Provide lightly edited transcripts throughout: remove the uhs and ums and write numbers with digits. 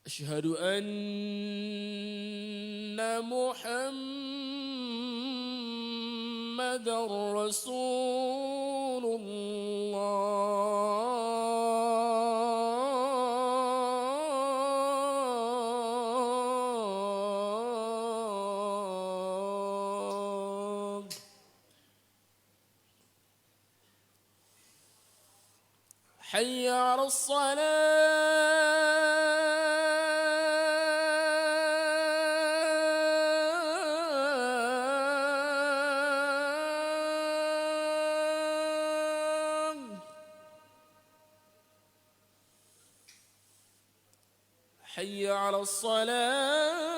أشهد أن محمدًا رسول الله. حي على الصلاة. حي على الصلاة.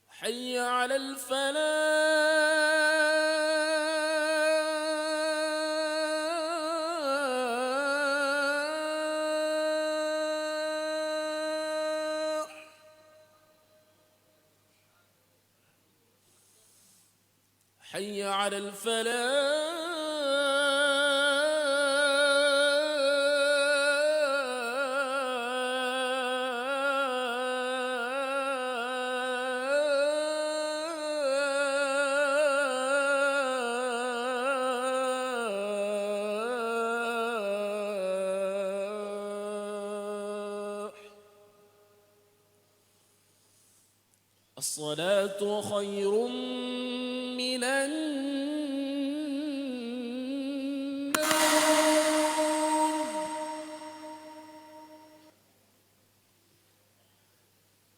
حي على الفلاح. حي على الفلاح. الصلاة خير من النوم.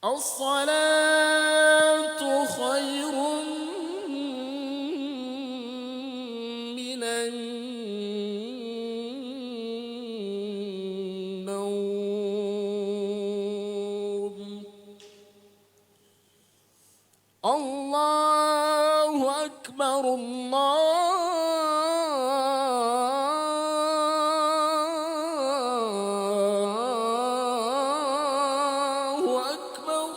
الصلاة خير من النوم. الله أكبر الله أكبر.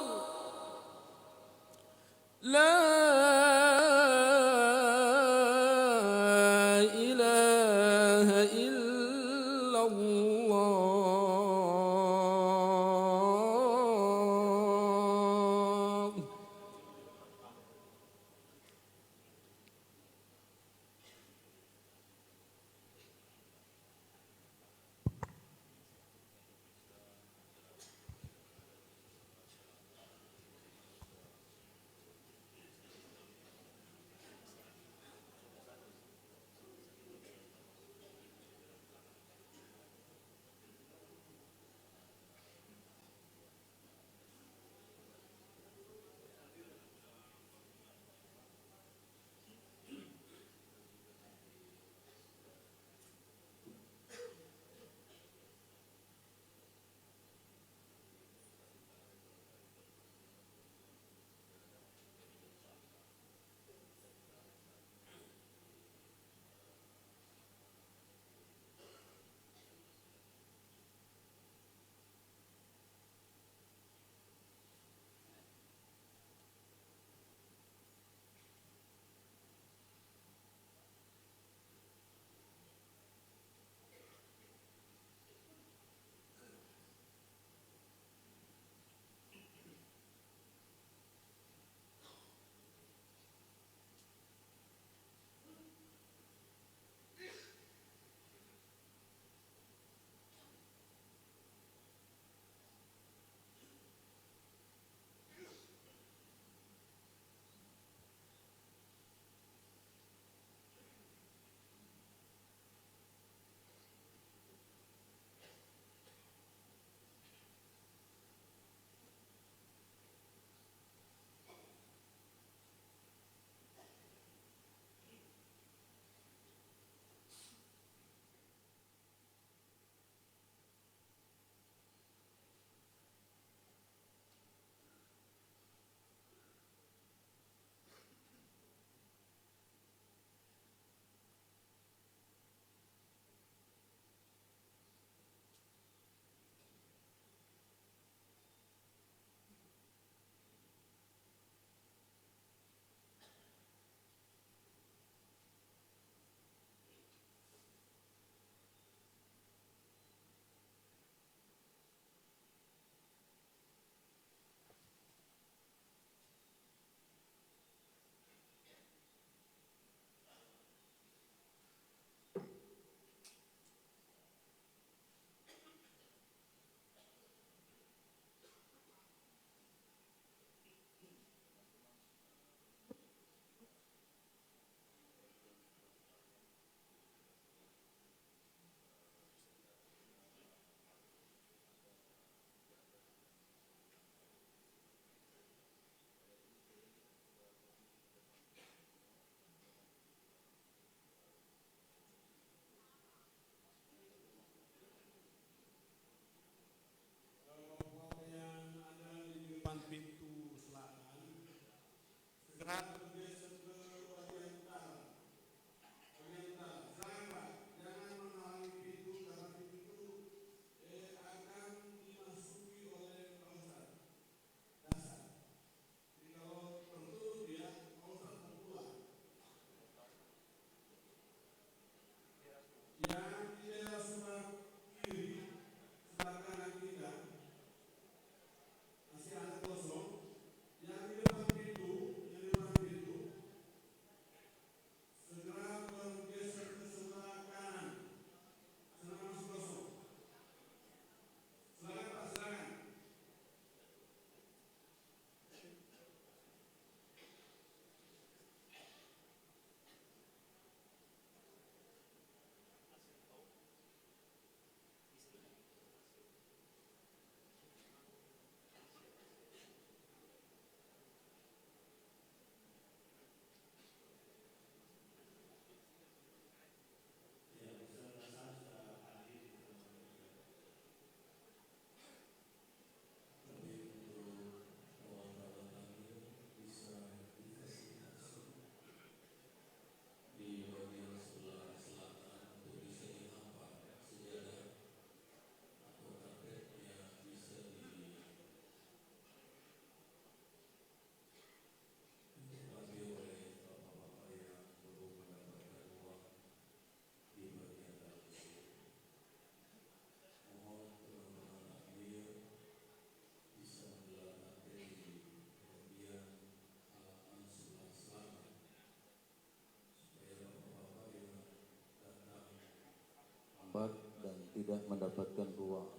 tidak mendapatkan ruang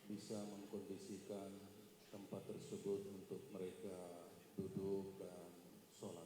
bisa mengkondisikan tempat tersebut untuk mereka duduk dan sholat.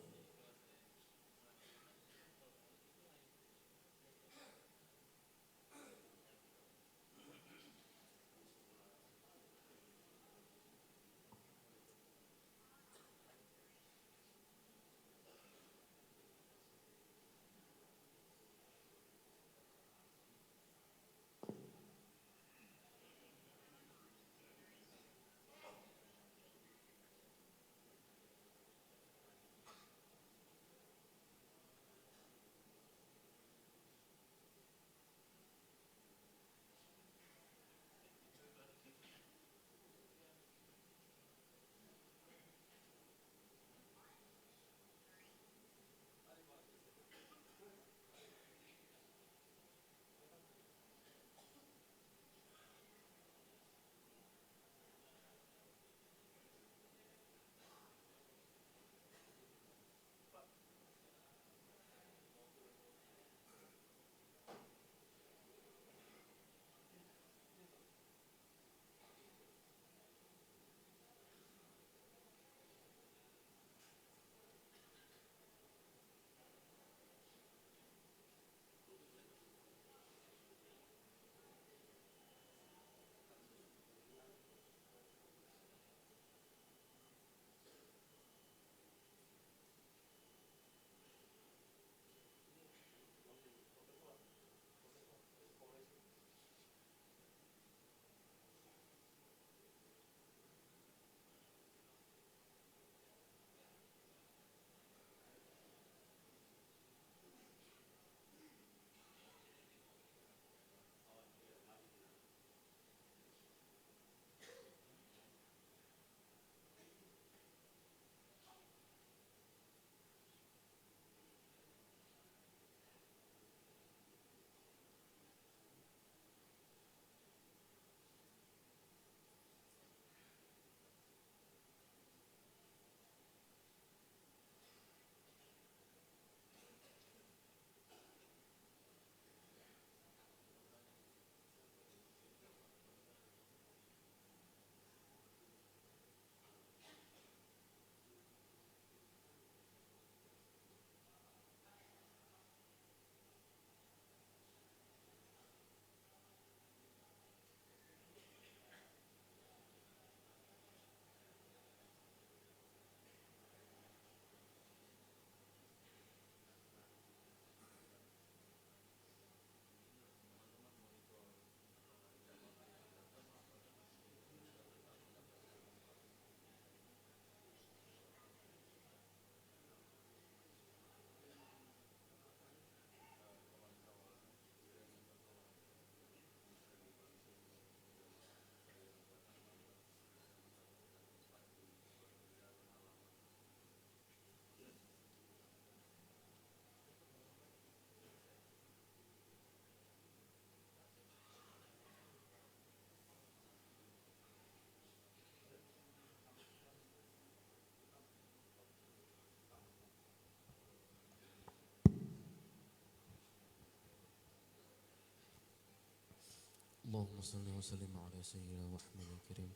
اللهم صل وسلم على سيدنا محمد الكريم.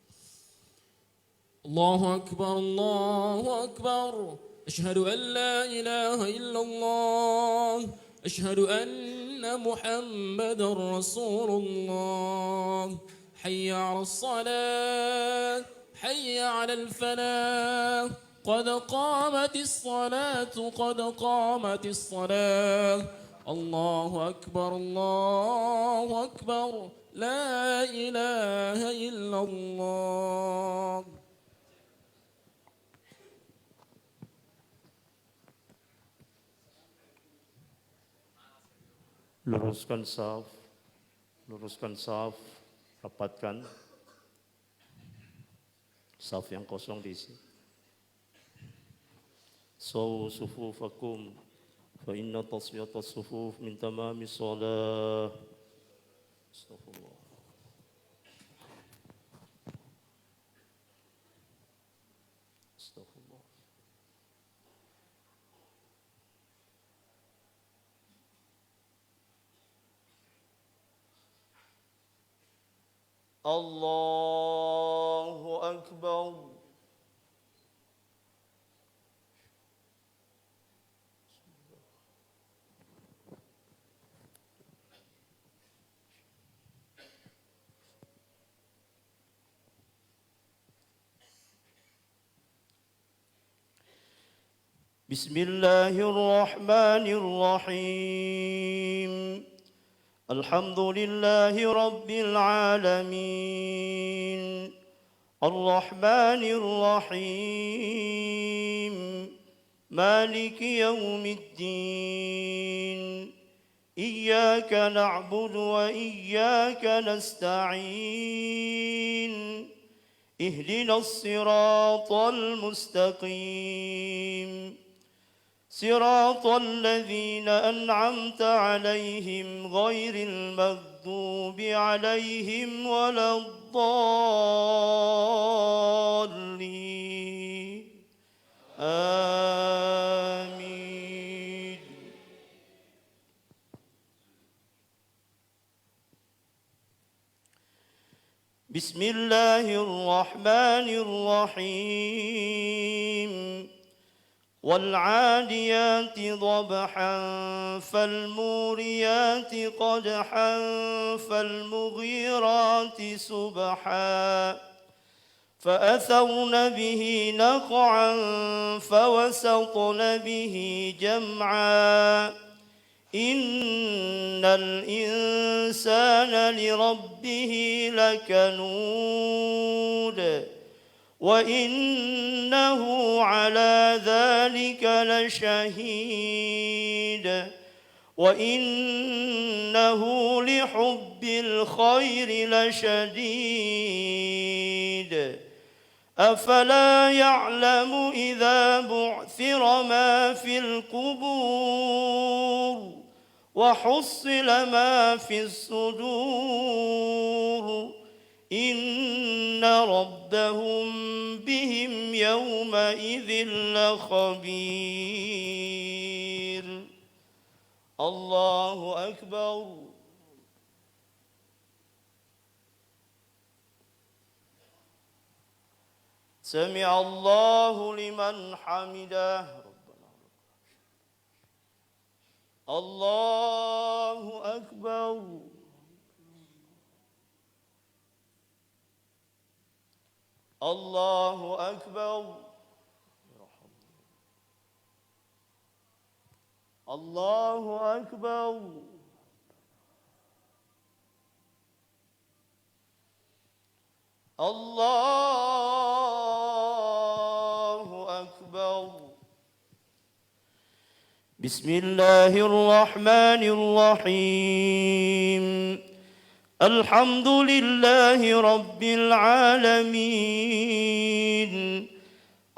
الله أكبر الله أكبر، أشهد أن لا إله إلا الله، أشهد أن محمد رسول الله. حي على الصلاة، حي على الفلاح، قد قامت الصلاة قد قامت الصلاة. الله أكبر الله أكبر، لا إله إلا الله. Luruskan saf, rapatkan saf yang kosong diisi. Sawu sufufakum fa inna tasmiyatas sufuf min tamami shalah. Astagfirullah. Astagfirullah. الله أكبر. بسم الله الرحمن الرحيم. الحمد لله رب العالمين الرحمن الرحيم مالك يوم الدين إياك نعبد وإياك نستعين اهدنا الصراط المستقيم صراط الذين أنعمت عليهم غير المغضوب عليهم ولا الضالين آمين. بسم الله الرحمن الرحيم. والعاديات ضبحا فالموريات قدحا فالمغيرات سبحا فأثرن به نقعا فوسطن به جمعا إن الإنسان لربه لكنود وإنه على ذلك لشهيد وإنه لحب الخير لشديد أفلا يعلم إذا بعثر ما في القبور وحصل ما في الصدور إن ربهم بهم يومئذ لخبير. الله أكبر. سمع الله لمن حمده. الله أكبر. الله أكبر. الله أكبر. الله أكبر. بسم الله الرحمن الرحيم. الحمد لله رب العالمين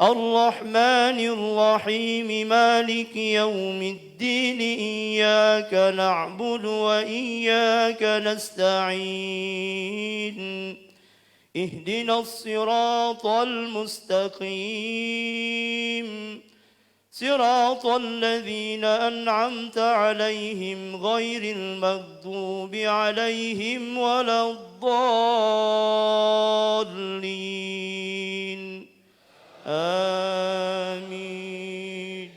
الرحمن الرحيم مالك يوم الدين إياك نعبد وإياك نستعين اهدنا الصراط المستقيم صراط الذين أنعمت عليهم غير المغضوب عليهم ولا الضالين آمين.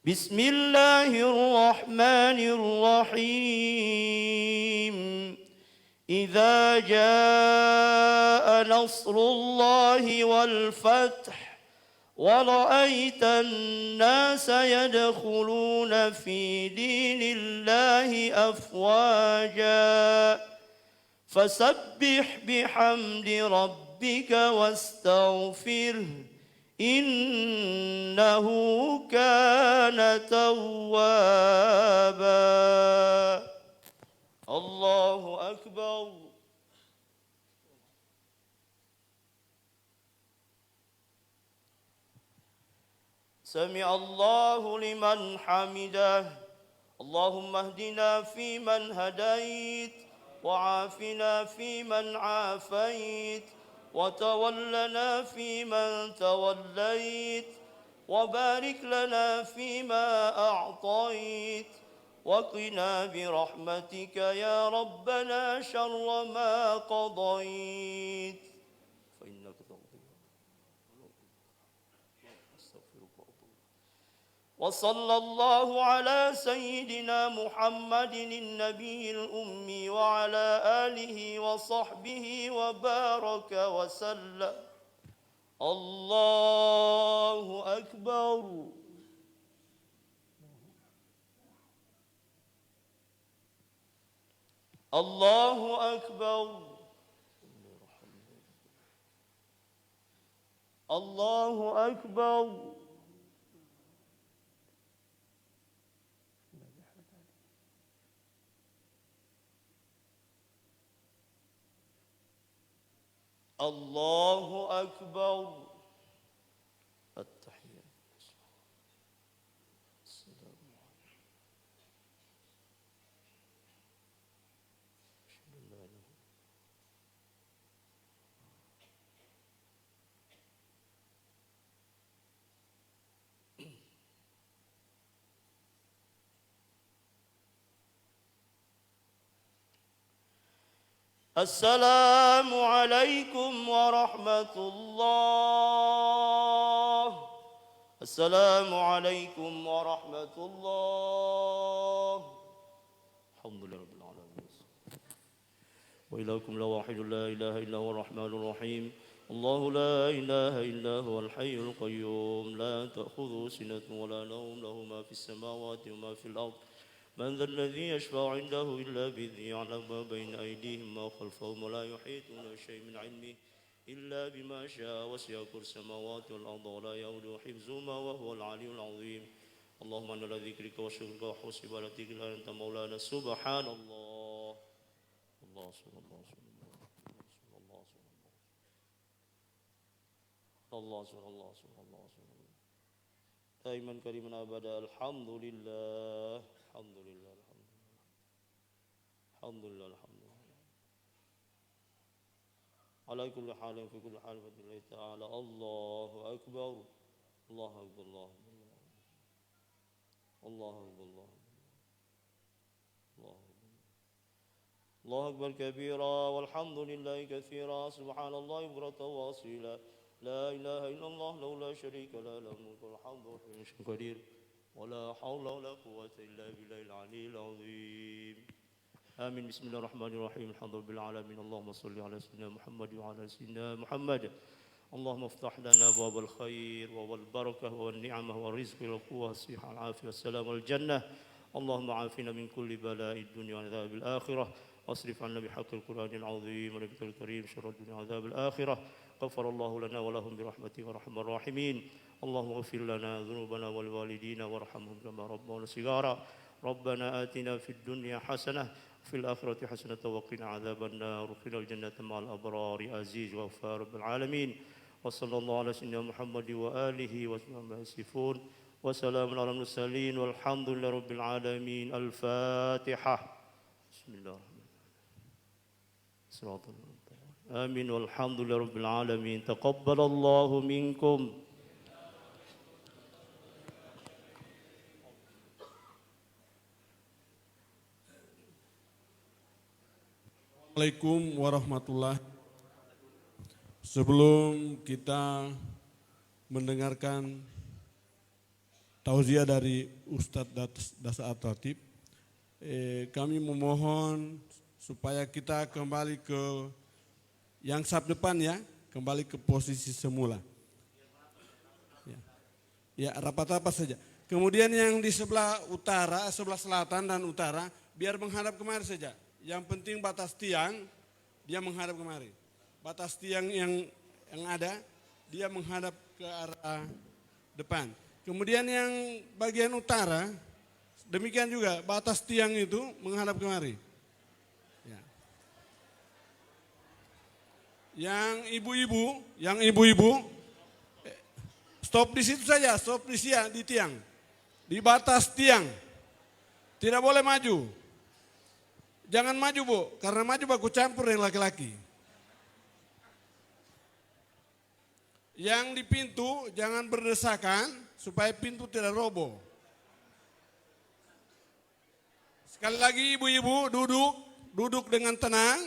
بسم الله الرحمن الرحيم. إذا جاء نصر الله والفتح ورأيت الناس يدخلون في دين الله أفواجا فسبح بحمد ربك واستغفره إنه كان توابا. الله أكبر. سمع الله لمن حمده. اللهم اهدنا فيمن هديت وعافنا فيمن عافيت وتولنا فيمن توليت وبارك لنا فيما أعطيت وقنا برحمتك يا ربنا شر ما قضيت فإنك تقضي وصلى الله على سيدنا محمد النبي الأمي وعلى آله وصحبه وبارك وسلم. الله أكبر. الله أكبر. الله أكبر. الله أكبر. التحيات. السلام عليكم. السلام عليكم ورحمة الله. السلام عليكم ورحمة الله. الحمد لله رب العالمين. وإلهكم لواحد لا إله إلا هو الرحمن الرحيم. الله لا إله إلا هو الحي القيوم لا تأخذه سنة ولا نوم له ما في السماوات وما في الأرض. من ذا الذي يشفع عنده إلا بإذنه يعلم ما بين أيديهم وما خلفهم ولا يحيطون بشيء من علمه إلا بما شاء وسع كرسيه السماوات والأرض ولا يؤوده حفظهما وهو العلي العظيم. اللهم إنا على ذكرك وشكرك وحسن عبادتك أنت مولانا سبحان الله. الله سبحان الله سبحان الله الله سبحان الله سبحان الله سبحان الله دائما كريما أبدا. الحمد لله الحمد لله الحمد لله الحمد لله على كل حال في كل حال بإذن الله تعالى. الله أكبر. الله أكبر. الله أكبر. الله أكبر. الله أكبر. الله أكبر كبيرا والحمد لله كثيرا سبحان الله بكرة وأصيلا لا إله إلا الله له لا شريك له له الملك والحمد وهو قدير ولا حول ولا قوة إلا بالله العلي العظيم. آمين. بسم الله الرحمن الرحيم. الحمد لله العالمين. اللهم صل على سيدنا محمد وعلى سيدنا محمد. اللهم افتح لنا أبواب الخير والبركة والنعمة والرزق والقوة والصحة والعافية والسلام والجنة. اللهم عافنا من كل بلاء الدنيا وعذاب الآخرة واصرف عنا بحق القرآن العظيم ونبيك الكريم شر الدنيا وعذاب الآخرة. غفر الله لنا ولهم برحمته ورحم الراحمين. اللهم اغفر لنا ذنوبنا والوالدين وارحمهم كما ربونا صغارا. ربنا آتنا في الدنيا حسنة وفي الآخرة حسنة وقنا عذاب النار وقنا الجنة مع الأبرار عزيز وغفار رب العالمين. وصلى الله على سيدنا محمد وآله وصحبه يصفون وسلام على المرسلين والحمد لله رب العالمين. الفاتحة. بسم الله الرحمن الرحيم. آمين والحمد لله رب العالمين. تقبل الله منكم. Assalamualaikum warahmatullahi wabarakatuh. Sebelum kita mendengarkan tauziah dari Ustadz Dasa At-Ratib, kami memohon supaya kita kembali ke yang saf depan ya, kembali ke posisi semula. Ya, rapat-rapat saja. Kemudian yang di sebelah utara, sebelah selatan dan utara, biar menghadap kemari saja. Yang penting batas tiang, dia menghadap kemari. Batas tiang yang ada, dia menghadap ke arah depan. Kemudian yang bagian utara, demikian juga batas tiang itu menghadap kemari. Ya. Yang ibu-ibu, stop di situ saja, stop di tiang. Di batas tiang. Tidak boleh maju. Jangan maju Bu, karena maju baku campur dengan laki-laki. Yang di pintu jangan berdesakan supaya pintu tidak roboh. Sekali lagi ibu-ibu duduk dengan tenang.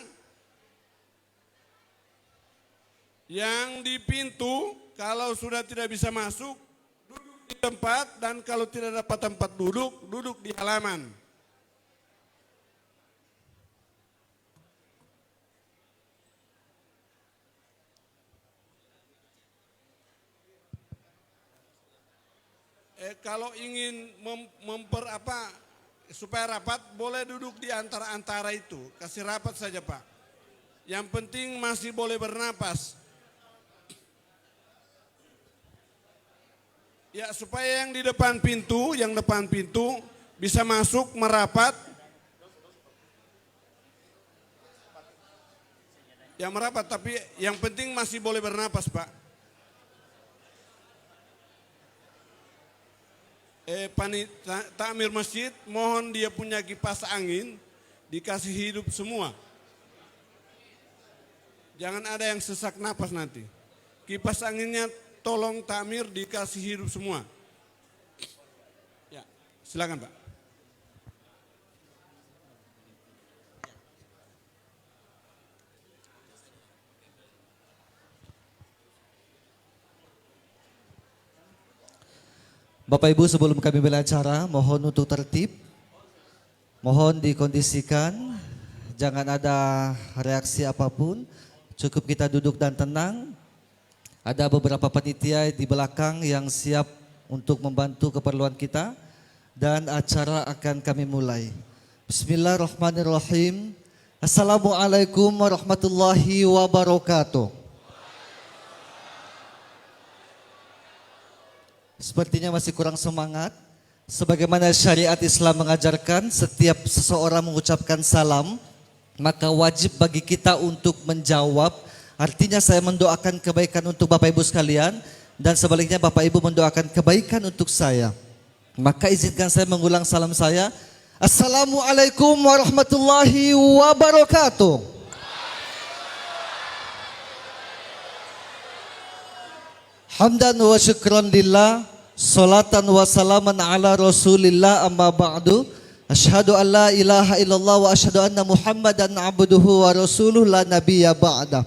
Yang di pintu kalau sudah tidak bisa masuk, duduk di tempat, dan kalau tidak dapat tempat duduk di halaman. Kalau ingin supaya rapat, boleh duduk di antara-antara itu. Kasih rapat saja Pak. Yang penting masih boleh bernapas. Ya, supaya yang di depan pintu, bisa masuk merapat. Ya merapat, tapi yang penting masih boleh bernapas Pak. Takmir masjid, mohon dia punya kipas angin, dikasih hidup semua. Jangan ada yang sesak napas nanti. Kipas anginnya tolong takmir dikasih hidup semua. Ya, silakan Pak. Bapak Ibu, sebelum kami mulai acara, mohon untuk tertib. Mohon dikondisikan, jangan ada reaksi apapun. Cukup kita duduk dan tenang. Ada beberapa panitia di belakang yang siap untuk membantu keperluan kita. Dan acara akan kami mulai. Bismillahirrahmanirrahim. Assalamualaikum warahmatullahi wabarakatuh. Sepertinya masih kurang semangat. Sebagaimana syariat Islam mengajarkan, setiap seseorang mengucapkan salam, maka wajib bagi kita untuk menjawab. Artinya saya mendoakan kebaikan untuk Bapak Ibu sekalian, dan sebaliknya Bapak Ibu mendoakan kebaikan untuk saya. Maka izinkan saya mengulang salam saya. Assalamualaikum warahmatullahi wabarakatuh. Hamdan wa syukran lillah, salatan wa salaman ala rasulillah, amma ba'du. Asyhadu an la ilaha illallah wa asyhadu anna muhammadan abduhu wa rasuluh la nabiyya ba'da.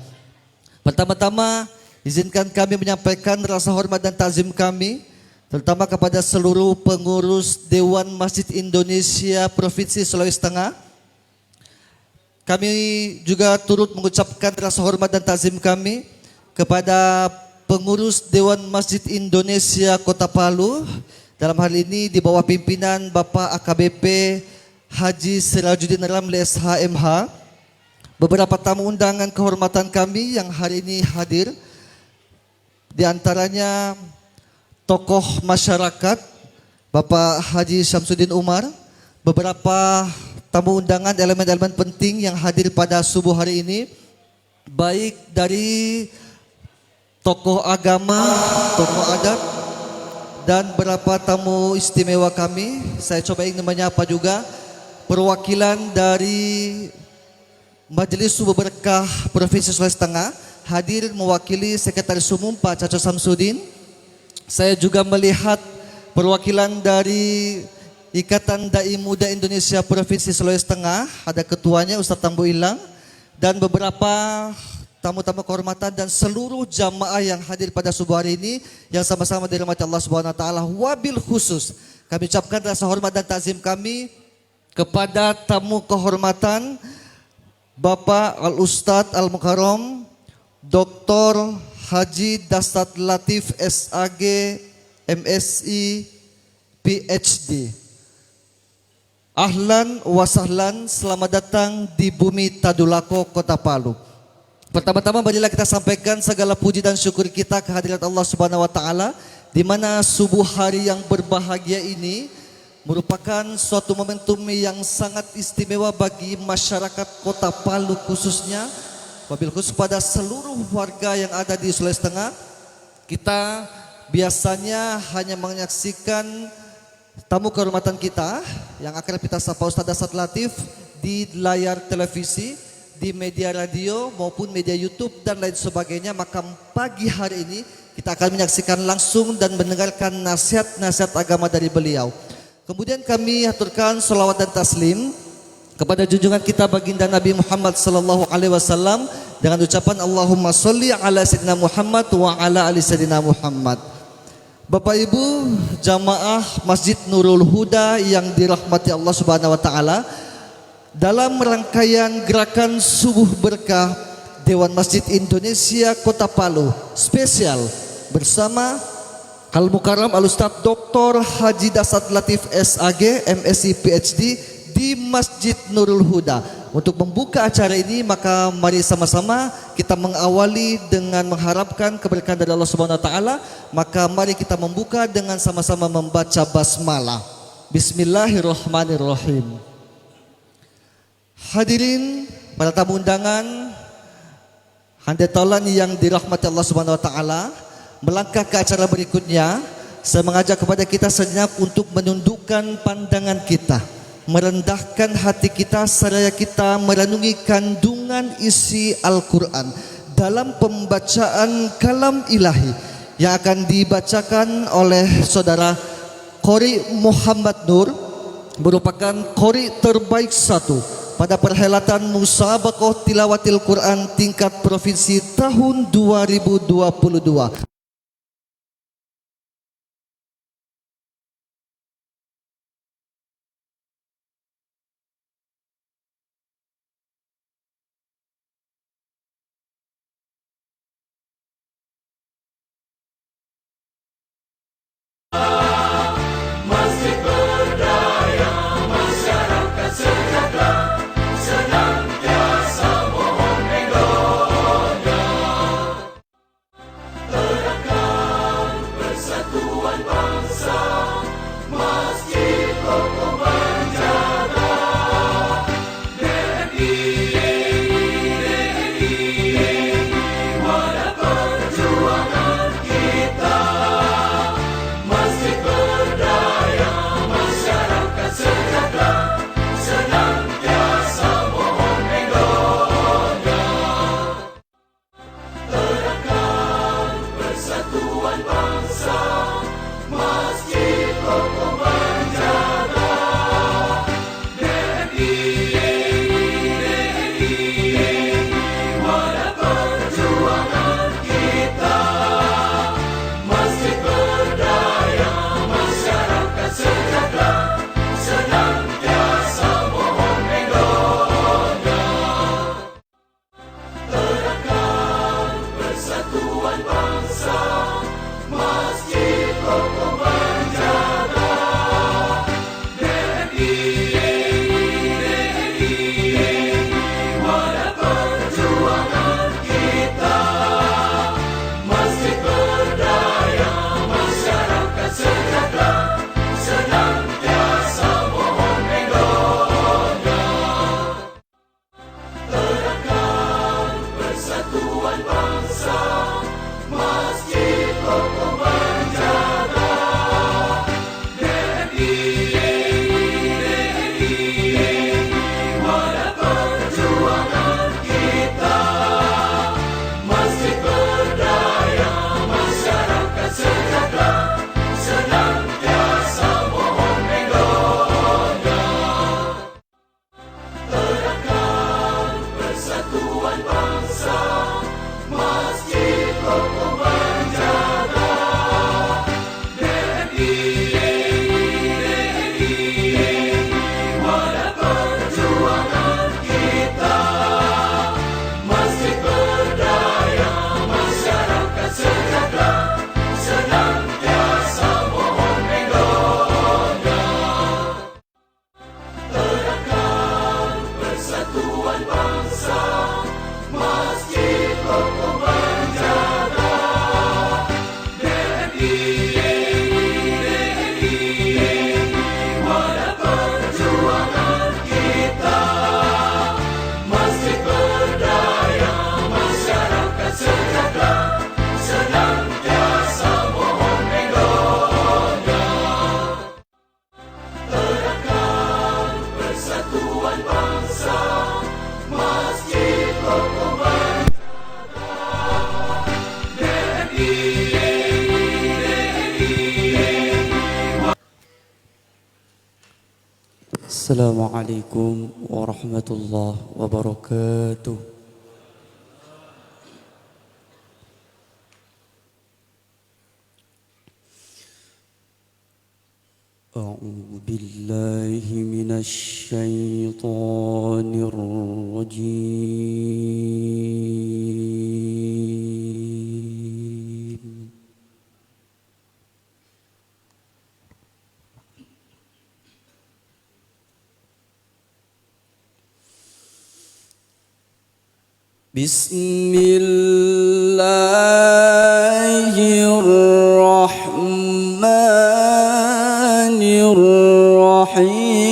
Pertama-tama izinkan kami menyampaikan rasa hormat dan takzim kami, terutama kepada seluruh pengurus Dewan Masjid Indonesia Provinsi Sulawesi Tengah. Kami juga turut mengucapkan rasa hormat dan takzim kami kepada pengurus Dewan Masjid Indonesia Kota Palu, dalam hal ini di bawah pimpinan Bapak AKBP Haji Sirajuddin Ramli SHMH. Beberapa tamu undangan kehormatan kami yang hari ini hadir, di antaranya tokoh masyarakat Bapak Haji Syamsuddin Umar, beberapa tamu undangan elemen-elemen penting yang hadir pada subuh hari ini, baik dari tokoh agama, tokoh adat, dan beberapa tamu istimewa kami. Saya coba ingin menyapa juga perwakilan dari Majelis Subuh Berkah Provinsi Sulawesi Tengah, hadir mewakili Sekretaris Umum Pak Caco Samsudin. Saya juga melihat perwakilan dari Ikatan Dai Muda Indonesia Provinsi Sulawesi Tengah, ada ketuanya Ustadz Tambu Ilang, dan beberapa tamu-tamu kehormatan dan seluruh jamaah yang hadir pada subuh hari ini yang sama-sama dirahmati Allah Subhanahu wa taala. Wabil khusus kami ucapkan rasa hormat dan takzim kami kepada tamu kehormatan Bapak Al Ustadz Al Mukarram Dr. Haji Dastat Latif SAG MSI PhD. Ahlan wa sahlan, selamat datang di bumi Tadulako, Kota Palu. Pertama-tama marilah kita sampaikan segala puji dan syukur kita kehadirat Allah Subhanahu wa taala, di mana subuh hari yang berbahagia ini merupakan suatu momentum yang sangat istimewa bagi masyarakat Kota Palu khususnya, wabil khusus pada seluruh warga yang ada di Sulawesi Tengah. Kita biasanya hanya menyaksikan tamu kehormatan kita yang akan kita sapa Ustadz Dastat Latif di layar televisi, di media radio maupun media YouTube dan lain sebagainya. Maka pagi hari ini kita akan menyaksikan langsung dan mendengarkan nasihat-nasihat agama dari beliau. Kemudian kami haturkan salawat dan taslim kepada junjungan kita baginda Nabi Muhammad sallallahu alaihi wasallam dengan ucapan Allahumma sholli ala sayyidina Muhammad wa ala ali sayyidina Muhammad. Bapak Ibu jamaah Masjid Nurul Huda yang dirahmati Allah Subhanahu wa taala, dalam rangkaian gerakan subuh berkah Dewan Masjid Indonesia Kota Palu spesial bersama Al Mukarram Al Ustadz Dr. Haji Dasat Latif SAG MSc PhD di Masjid Nurul Huda. Untuk membuka acara ini maka mari sama-sama kita mengawali dengan mengharapkan keberkahan dari Allah Subhanahu wa taala. Maka mari kita membuka dengan sama-sama membaca basmalah. Bismillahirrahmanirrahim. Hadirin para tamu undangan, handetolan yang dirahmati Allah Subhanahu wa taala, melangkah ke acara berikutnya, saya mengajak kepada kita sejenak untuk menundukkan pandangan kita, merendahkan hati kita seraya kita merenungi kandungan isi Al-Quran dalam pembacaan kalam ilahi yang akan dibacakan oleh saudara Qori Muhammad Nur, merupakan Qori terbaik 1 pada perhelatan Musabaqah Tilawatil Quran tingkat provinsi tahun 2022. Persatuan bangsa, Masjid Kokoh menjaga. Assalamualaikum warahmatullahi wabarakatuh. أعوذ بالله من الشيطان الرجيم. بسم الله الرحمن الرحيم.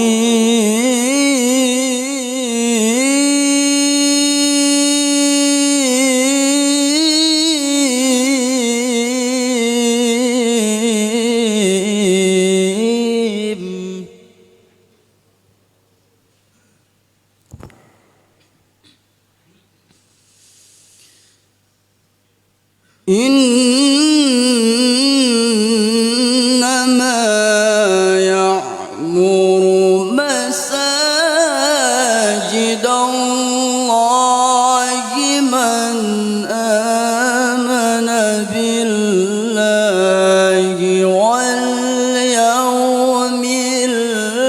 إنما يعمر مساجد الله من آمن بالله واليوم الآخر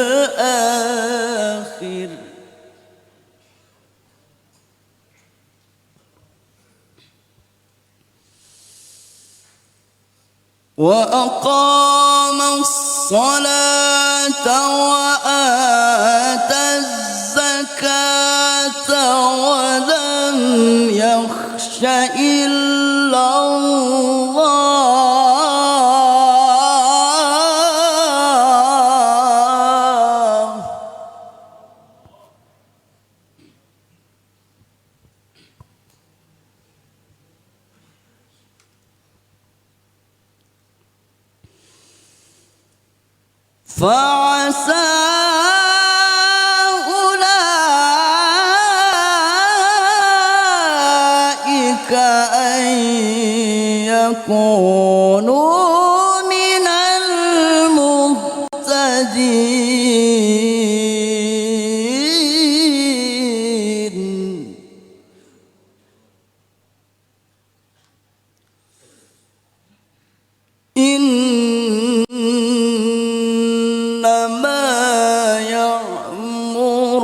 وأقام الصلاة وآتى الزكاة ولم يخش إلا الله فعسى أولئك أن يكونوا من المهتدين. إنما يعمر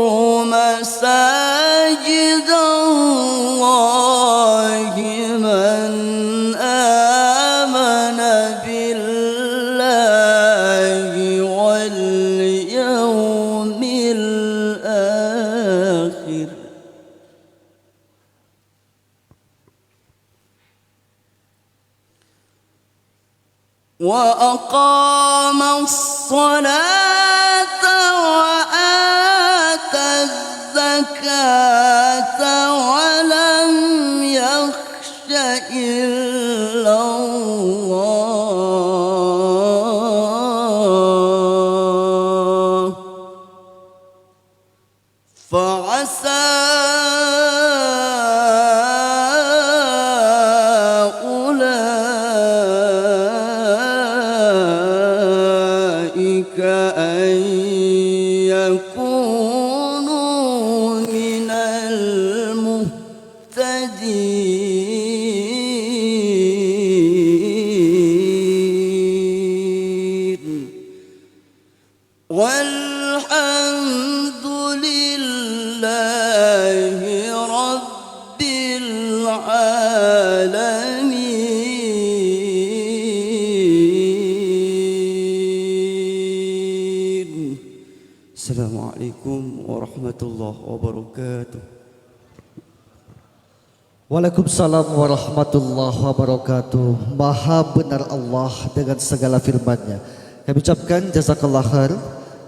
مساجد الله من آمن بالله واليوم الآخر وأقام الصلاة وآتى الزكاة ولم يخش إلا الله فعسى أولئك أن يكونوا من المهتدين. والحمد لله رب العالمين. Assalamualaikum warahmatullahi wabarakatuh. Waalaikumsalam warahmatullahi wabarakatuh. Maha benar Allah dengan segala firman-Nya. Kami ucapkan jazakallah khair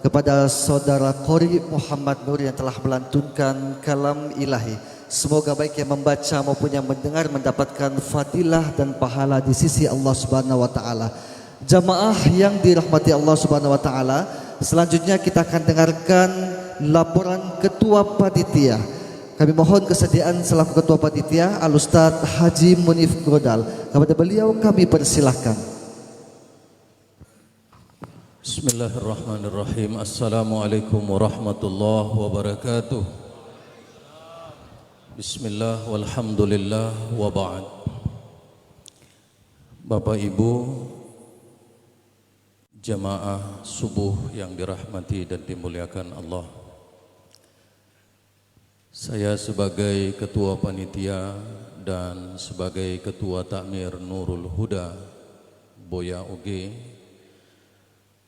kepada saudara Qori Muhammad Nur yang telah melantunkan kalam ilahi. Semoga baik yang membaca maupun yang mendengar mendapatkan fadilah dan pahala di sisi Allah Subhanahu wa taala. Jamaah yang dirahmati Allah Subhanahu wa taala, selanjutnya kita akan dengarkan laporan Ketua Panitia. Kami mohon kesediaan selaku Ketua Panitia Al-Ustaz Haji Munif Godal. Kepada beliau kami persilahkan. Bismillahirrahmanirrahim. Assalamualaikum warahmatullahi wabarakatuh. Bismillah walhamdulillah wa ba'd. Bapak Ibu jamaah subuh yang dirahmati dan dimuliakan Allah. Saya sebagai ketua panitia dan sebagai ketua takmir Nurul Huda Boya UG,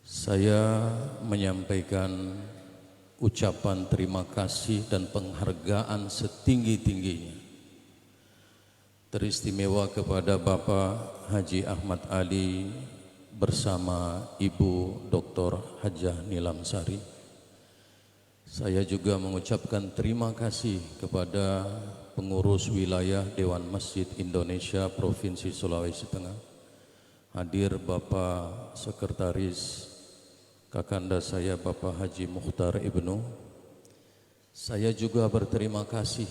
saya menyampaikan ucapan terima kasih dan penghargaan setinggi-tingginya teristimewa kepada Bapak Haji Ahmad Ali bersama Ibu Dr. Hajah Nilam Sari. Saya juga mengucapkan terima kasih kepada pengurus wilayah Dewan Masjid Indonesia Provinsi Sulawesi Tengah. Hadir Bapak Sekretaris Kakanda saya Bapak Haji Mukhtar Ibnu. Saya juga berterima kasih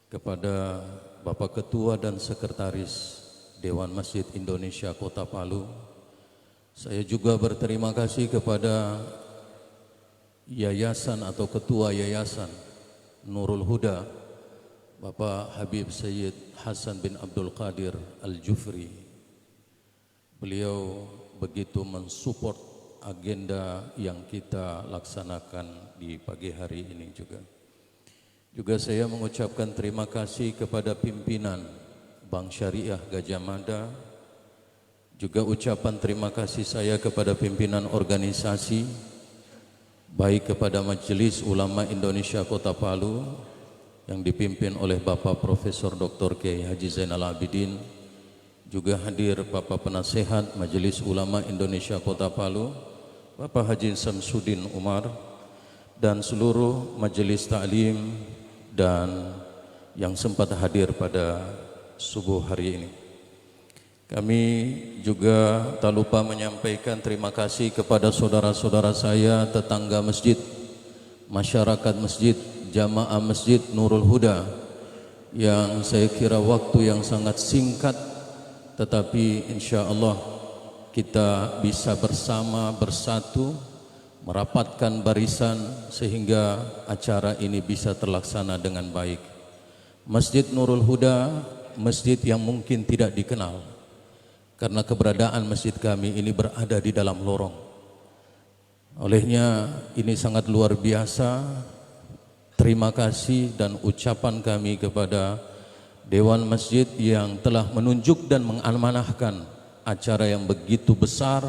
kepada Bapak Ketua dan Sekretaris Dewan Masjid Indonesia Kota Palu. Saya juga berterima kasih kepada Yayasan atau Ketua Yayasan Nurul Huda Bapak Habib Sayyid Hasan bin Abdul Qadir Al-Jufri. Beliau begitu mensupport agenda yang kita laksanakan di pagi hari ini juga. Juga saya mengucapkan terima kasih kepada pimpinan Bank Syariah Gajah Mada. Juga ucapan terima kasih saya kepada pimpinan organisasi, baik kepada Majelis Ulama Indonesia Kota Palu yang dipimpin oleh Bapak Profesor Dr. Kiai Haji Zainal Abidin. Juga hadir Bapak Penasehat Majelis Ulama Indonesia Kota Palu, Bapak Haji Samsudin Umar, dan seluruh majelis taklim dan yang sempat hadir pada subuh hari ini. Kami juga tak lupa menyampaikan terima kasih kepada saudara-saudara saya, tetangga masjid, masyarakat masjid, jamaah masjid Nurul Huda, yang saya kira waktu yang sangat singkat, tetapi insya Allah kita bisa bersama, bersatu, merapatkan barisan sehingga acara ini bisa terlaksana dengan baik. Masjid Nurul Huda, masjid yang mungkin tidak dikenal, karena keberadaan masjid kami ini berada di dalam lorong. Olehnya ini sangat luar biasa. Terima kasih dan ucapan kami kepada Dewan Masjid yang telah menunjuk dan mengamanahkan acara yang begitu besar,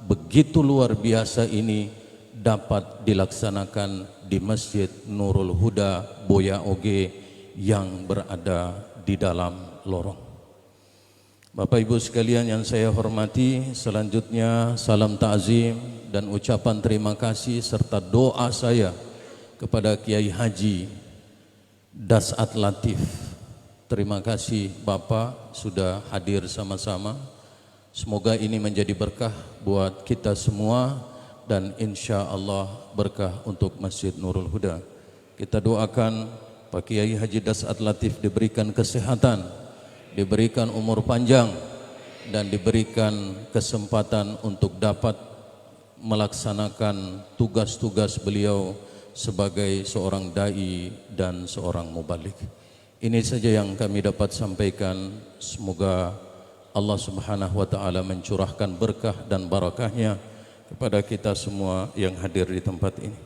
begitu luar biasa ini dapat dilaksanakan di Masjid Nurul Huda Boya Oge yang berada di dalam lorong. Bapak Ibu sekalian yang saya hormati, selanjutnya salam ta'zim dan ucapan terima kasih serta doa saya kepada Kiai Haji Das'at Latif. Terima kasih Bapak sudah hadir sama-sama. Semoga ini menjadi berkah buat kita semua dan insya Allah berkah untuk Masjid Nurul Huda. Kita doakan Pak Kiai Haji Das'at Latif diberikan kesehatan, diberikan umur panjang, dan diberikan kesempatan untuk dapat melaksanakan tugas-tugas beliau sebagai seorang da'i dan seorang mubalik. Ini saja yang kami dapat sampaikan. Semoga Allah Subhanahu wa taala mencurahkan berkah dan barakahnya kepada kita semua yang hadir di tempat ini.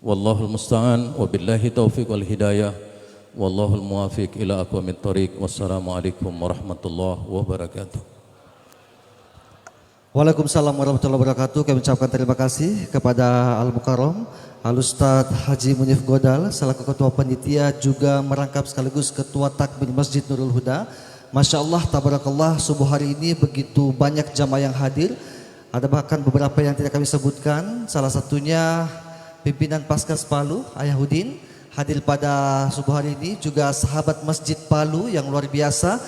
Wallahul musta'an wa billahi taufiq wal hidayah. Wallahul muwafiq ila aqwamit thoriq. Wassalamualaikum warahmatullahi wabarakatuh. Waalaikumsalam warahmatullahi wabarakatuh. Kami ucapkan terima kasih kepada Al-Mukarram Al-Ustadz Haji Munif Godal selaku Ketua Panitia, juga merangkap sekaligus Ketua Takmir Masjid Nurul Huda. Masya Allah, tabarakallah, subuh hari ini begitu banyak jamaah yang hadir. Ada bahkan beberapa yang tidak kami sebutkan. Salah satunya pimpinan Paskas Palu, Ayahudin, hadir pada subuh hari ini. Juga sahabat Masjid Palu yang luar biasa.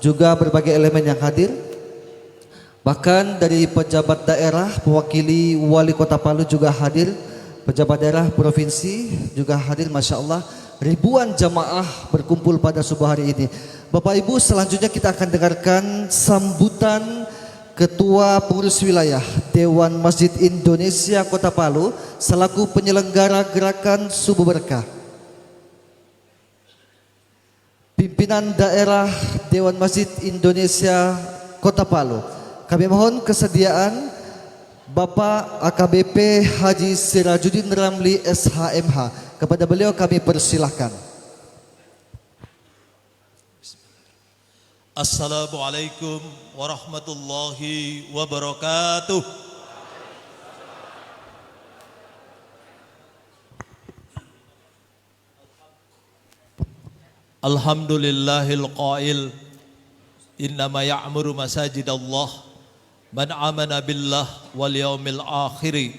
Juga berbagai elemen yang hadir. Bahkan dari pejabat daerah, mewakili wali kota Palu juga hadir. Pejabat daerah provinsi juga hadir. Masya Allah, ribuan jamaah berkumpul pada subuh hari ini. Bapak Ibu, selanjutnya kita akan dengarkan sambutan Ketua Pengurus Wilayah Dewan Masjid Indonesia Kota Palu selaku penyelenggara gerakan Subuh Berkah. Pimpinan Daerah Dewan Masjid Indonesia Kota Palu, kami mohon kesediaan Bapak AKBP Haji Sirajuddin Ramli SHMH. Kepada beliau kami persilahkan. Assalamualaikum warahmatullahi wabarakatuh. Alhamdulillahil qail innama ya'muru masajidallah man amana billah wal yaumil akhir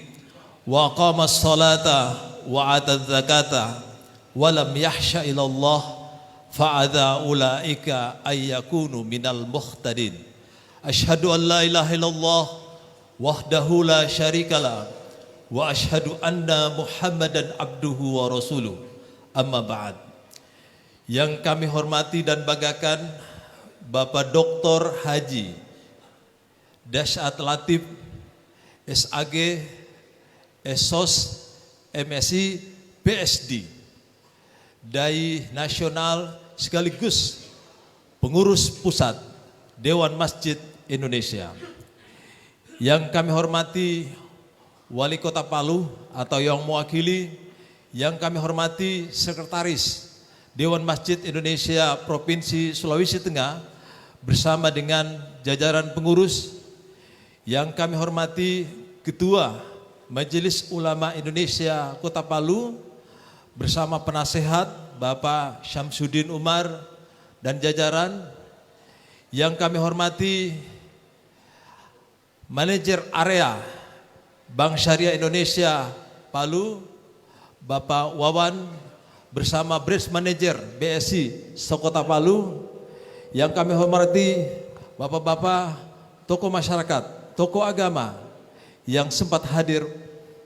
wa aqama as-salata wa ata az-zakata wa lam yahsha ila Allah fa'adha ulaika ayyakunu minal muhtadin. Ashhadu an la ilaha illallah wahdahu la syarikalah wa ashhadu anna Muhammadan abduhu wa rasuluh. Amma ba'd. Yang kami hormati dan banggakan Bapak Dr. Haji Dasyat Latif SAG SOS MSI PSD Dai Nasional sekaligus pengurus pusat Dewan Masjid Indonesia. Yang kami hormati Wali Kota Palu atau yang mewakili, yang kami hormati Sekretaris Dewan Masjid Indonesia Provinsi Sulawesi Tengah bersama dengan jajaran pengurus, yang kami hormati Ketua Majelis Ulama Indonesia Kota Palu bersama penasehat Bapak Syamsuddin Umar dan jajaran, yang kami hormati Manajer Area Bank Syariah Indonesia Palu Bapak Wawan bersama Branch Manager BSI Sekota Palu, yang kami hormati Bapak-bapak tokoh masyarakat, tokoh agama yang sempat hadir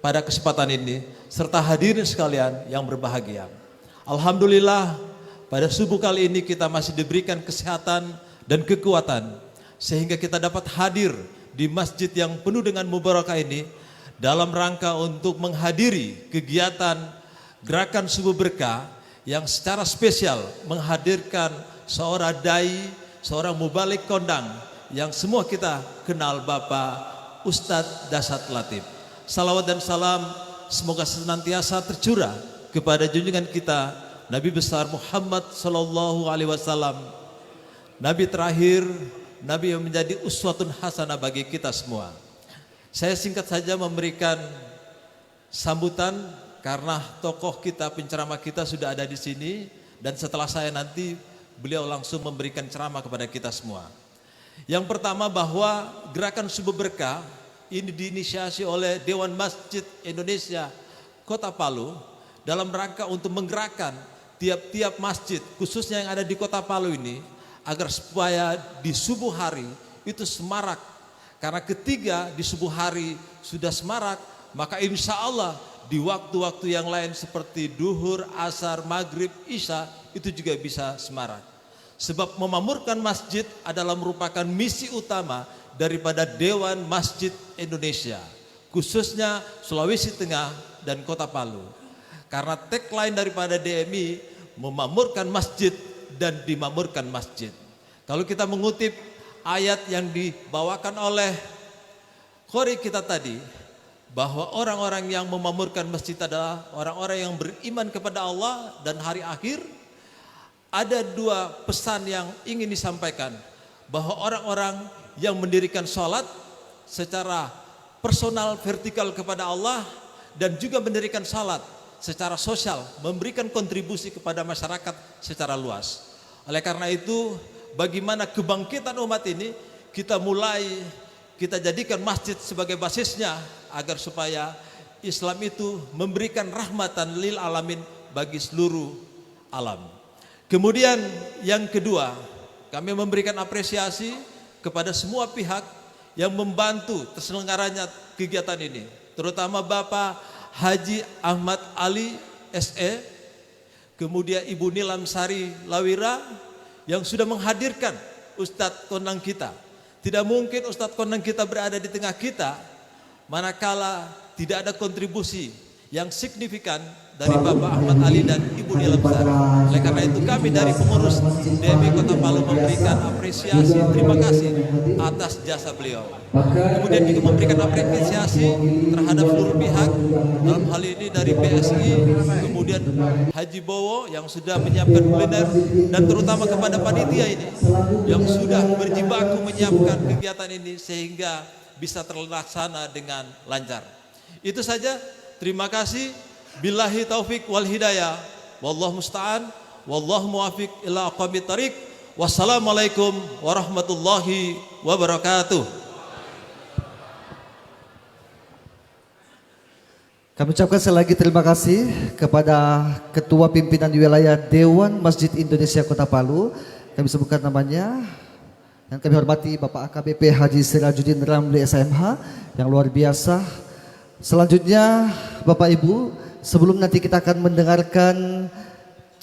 pada kesempatan ini, serta hadirin sekalian yang berbahagia. Alhamdulillah pada subuh kali ini kita masih diberikan kesehatan dan kekuatan sehingga kita dapat hadir di masjid yang penuh dengan mubarakah ini dalam rangka untuk menghadiri kegiatan gerakan Subuh Berkah yang secara spesial menghadirkan seorang dai, seorang mubalik kondang yang semua kita kenal, Bapak Ustadz Dasyat Latif. Salawat dan salam semoga senantiasa tercurah kepada junjungan kita Nabi besar Muhammad sallallahu alaihi wasallam, Nabi terakhir, Nabi yang menjadi uswatun hasanah bagi kita semua. Saya singkat saja memberikan sambutan karena tokoh kita, penceramah kita sudah ada di sini, dan setelah saya nanti beliau langsung memberikan ceramah kepada kita semua. Yang pertama, bahwa gerakan Subuh Berkah ini diinisiasi oleh Dewan Masjid Indonesia Kota Palu dalam rangka untuk menggerakkan tiap-tiap masjid khususnya yang ada di Kota Palu ini agar supaya di subuh hari itu semarak. Karena ketika di subuh hari sudah semarak, maka insya Allah di waktu-waktu yang lain seperti duhur, asar, maghrib, isya itu juga bisa semarak. Sebab memakmurkan masjid adalah merupakan misi utama daripada Dewan Masjid Indonesia, khususnya Sulawesi Tengah dan Kota Palu. Karena tagline daripada DMI memakmurkan masjid dan dimakmurkan masjid. Kalau kita mengutip ayat yang dibawakan oleh qori kita tadi, bahwa orang-orang yang memakmurkan masjid adalah orang-orang yang beriman kepada Allah dan hari akhir. Ada dua pesan yang ingin disampaikan, bahwa orang-orang yang mendirikan sholat secara personal vertikal kepada Allah dan juga mendirikan sholat secara sosial, memberikan kontribusi kepada masyarakat secara luas. Oleh karena itu, bagaimana kebangkitan umat ini kita jadikan masjid sebagai basisnya agar supaya Islam itu memberikan rahmatan lil alamin bagi seluruh alam. Kemudian yang kedua, kami memberikan apresiasi kepada semua pihak yang membantu terselenggaranya kegiatan ini, terutama Bapak Haji Ahmad Ali SE, kemudian Ibu Nilam Sari Lawira yang sudah menghadirkan Ustadz kondang kita. Tidak mungkin Ustadz Kondang kita berada di tengah kita manakala tidak ada kontribusi yang signifikan dari Bapak Ahmad Ali dan Ibu Nilam Sari. Oleh karena itu kami dari pengurus DMI Kota Palu memberikan apresiasi, terima kasih atas jasa beliau. Kemudian juga memberikan apresiasi terhadap seluruh pihak, dalam hal ini dari BSI, kemudian Haji Bowo yang sudah menyiapkan kuliner, dan terutama kepada panitia ini yang sudah berjibaku menyiapkan kegiatan ini sehingga bisa terlaksana dengan lancar. Itu saja, terima kasih. Billahi taufik wal hidayah. Wallahu musta'an. Wallahu muwafiq ila aqwamit thariq. Wassalamualaikum warahmatullahi wabarakatuh. Kami ucapkan sekali lagi terima kasih kepada Ketua Pimpinan Wilayah Dewan Masjid Indonesia Kota Palu. Kami sebutkan namanya. Dan kami hormati Bapak AKBP Haji Sirajuddin Ramli SMH yang luar biasa. Selanjutnya Bapak Ibu, sebelum nanti kita akan mendengarkan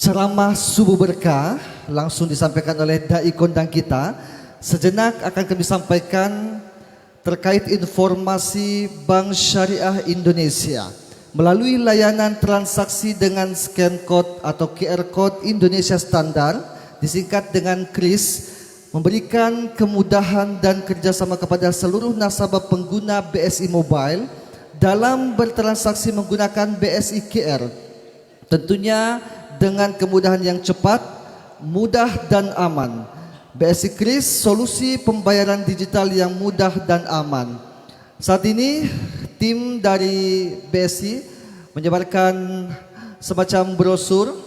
ceramah subuh berkah langsung disampaikan oleh dai kondang kita, sejenak akan kami sampaikan terkait informasi Bank Syariah Indonesia melalui layanan transaksi dengan scan code atau QR code Indonesia Standar, disingkat dengan KRIS, memberikan kemudahan dan kerjasama kepada seluruh nasabah pengguna BSI Mobile dalam bertransaksi menggunakan BSI QR, tentunya dengan kemudahan yang cepat, mudah dan aman. BSI KRIS, solusi pembayaran digital yang mudah dan aman. Saat ini tim dari BSI menyebarkan semacam brosur.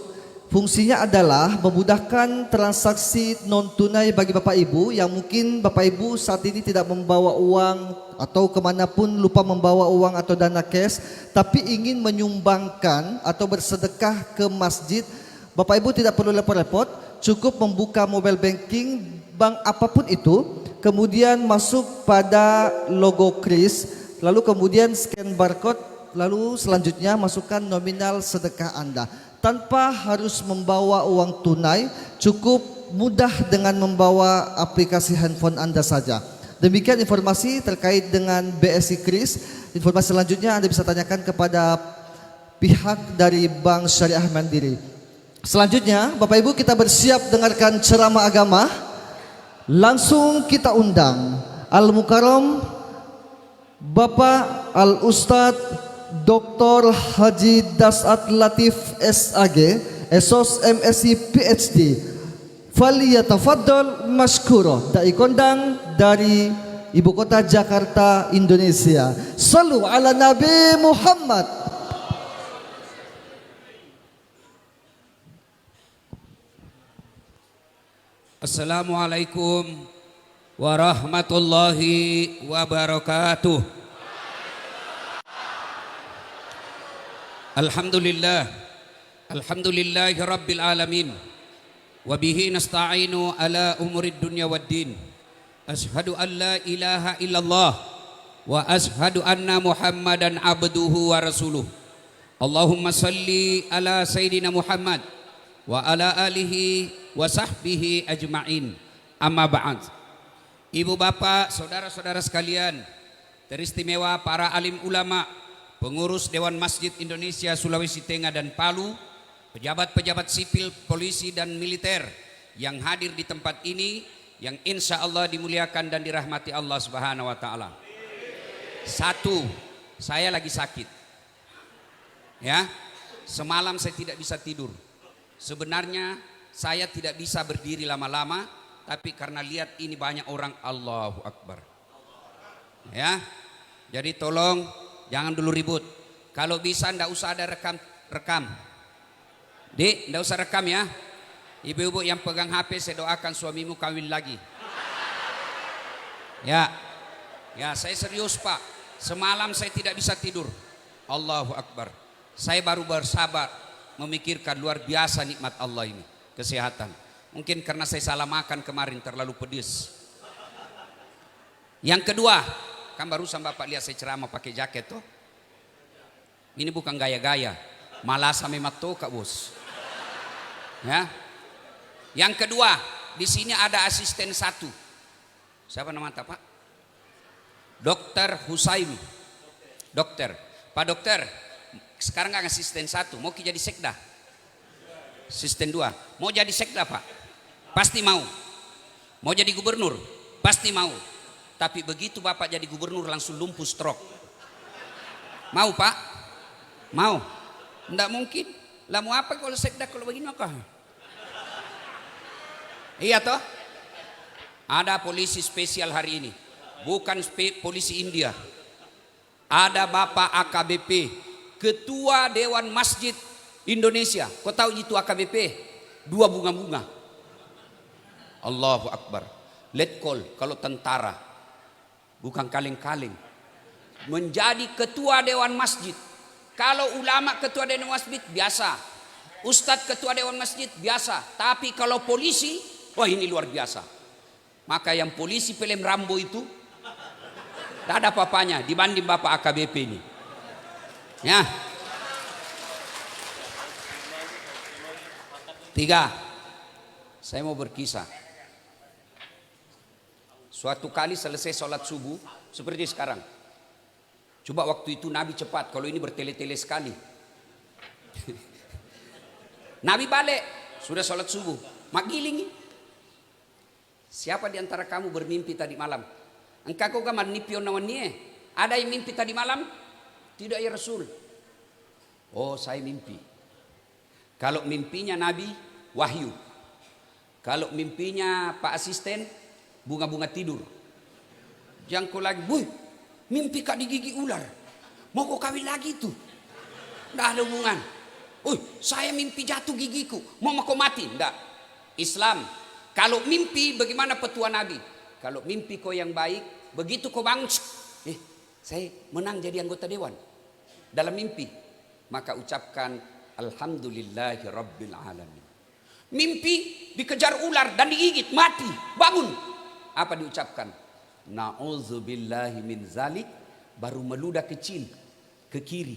Fungsinya adalah memudahkan transaksi non tunai bagi Bapak Ibu yang mungkin Bapak Ibu saat ini tidak membawa uang atau kemanapun lupa membawa uang atau dana cash, tapi ingin menyumbangkan atau bersedekah ke masjid. Bapak Ibu tidak perlu repot-repot, cukup membuka mobile banking bank apapun itu, kemudian masuk pada logo KRIS, lalu kemudian scan barcode, lalu selanjutnya masukkan nominal sedekah Anda. Tanpa harus membawa uang tunai, cukup mudah dengan membawa aplikasi handphone Anda saja. Demikian informasi terkait dengan BSI KRIS. Informasi selanjutnya Anda bisa tanyakan kepada pihak dari Bank Syariah Mandiri. Selanjutnya Bapak Ibu, kita bersiap dengarkan ceramah agama. Langsung kita undang Al-Mukarram Bapak Al-Ustadz Dr. Haji Dasat Latif SAG, Esos MSc PhD. Faliyatafaddal mashkuro, dai kondang dari Ibu Kota Jakarta, Indonesia. Sallu ala Nabi Muhammad. Assalamualaikum warahmatullahi wabarakatuh. Alhamdulillah, alhamdulillahi rabbil alamin, wabihi nasta'inu ala umurid dunya waddin. Ashhadu an la ilaha illallah wa ashhadu anna Muhammadan abduhu wa rasuluh. Allahumma salli ala Sayyidina Muhammad wa ala alihi wa sahbihi ajma'in. Amma ba'd. Ibu bapak, saudara-saudara sekalian, teristimewa para alim ulama, pengurus Dewan Masjid Indonesia Sulawesi Tengah dan Palu, pejabat-pejabat sipil, polisi dan militer yang hadir di tempat ini, yang insya Allah dimuliakan dan dirahmati Allah Subhanahu wa Ta'ala. Satu, saya lagi sakit. Ya, semalam saya tidak bisa tidur. Sebenarnya saya tidak bisa berdiri lama-lama, tapi karena lihat ini banyak orang, Allahu Akbar. Ya, jadi tolong jangan dulu ribut. Kalau bisa ndak usah ada rekam. Dik, ndak usah rekam ya. Ibu-ibu yang pegang HP, saya doakan suamimu kawin lagi. Ya, saya serius Pak. Semalam saya tidak bisa tidur. Allahu Akbar. Saya baru bersabar memikirkan luar biasa nikmat Allah ini, kesehatan. Mungkin karena saya salah makan kemarin, terlalu pedas. Yang kedua, kan barusan Bapak lihat saya ceramah pakai jaket tuh. Ini bukan gaya-gaya, malah sampai mato Kak Bos. Ya. Yang kedua, di sini ada asisten satu. Siapa nama Pak? Dokter Husaimi. Dokter. Pak Dokter, sekarang kan asisten 1, mau jadi sekda? Asisten 2, mau jadi sekda Pak? Pasti mau. Mau jadi gubernur? Pasti mau. Tapi begitu Bapak jadi gubernur langsung lumpuh stroke. Mau Pak? Mau? Enggak mungkin. Lah mau apa kalau sekda kalau begini maka? Iya toh? Ada polisi spesial hari ini. Bukan polisi India. Ada Bapak AKBP, Ketua Dewan Masjid Indonesia. Kau tahu itu AKBP? 2 bunga-bunga. Allahu Akbar. Letkol kalau tentara. Bukan kaleng-kaleng. Menjadi Ketua Dewan Masjid. Kalau ulama Ketua Dewan Masjid biasa. Ustadz Ketua Dewan Masjid biasa. Tapi kalau polisi, wah ini luar biasa. Maka yang polisi film Rambo itu tidak ada apa-apanya dibanding Bapak AKBP ini. Ya. 3. Saya mau berkisah. Suatu kali selesai sholat subuh seperti sekarang. Coba waktu itu Nabi cepat. Kalau ini bertele-tele sekali. Nabi balik sudah sholat subuh. Mak giling. Siapa di antara kamu bermimpi tadi malam? Engkau kau gamar nipion nawan nie? Ada yang mimpi tadi malam? Tidak ya Rasul. Oh saya mimpi. Kalau mimpinya Nabi, wahyu. Kalau mimpinya Pak Asisten, bunga-bunga tidur. Jangan kau lagi, boy, mimpi kak digigit ular. Mau kau kawin lagi tuh? Tidak ada hubungan. Saya mimpi jatuh gigiku. Mau kau mati? Tidak. Islam. Kalau mimpi bagaimana petua Nabi? Kalau mimpi kau yang baik, begitu kau bangun, saya menang jadi anggota dewan. Dalam mimpi, maka ucapkan Alhamdulillahi Rabbil Alamin. Mimpi dikejar ular dan digigit, mati, bangun. Apa diucapkan? Na'udzubillahi min zalik. Baru meludah kecil ke kiri.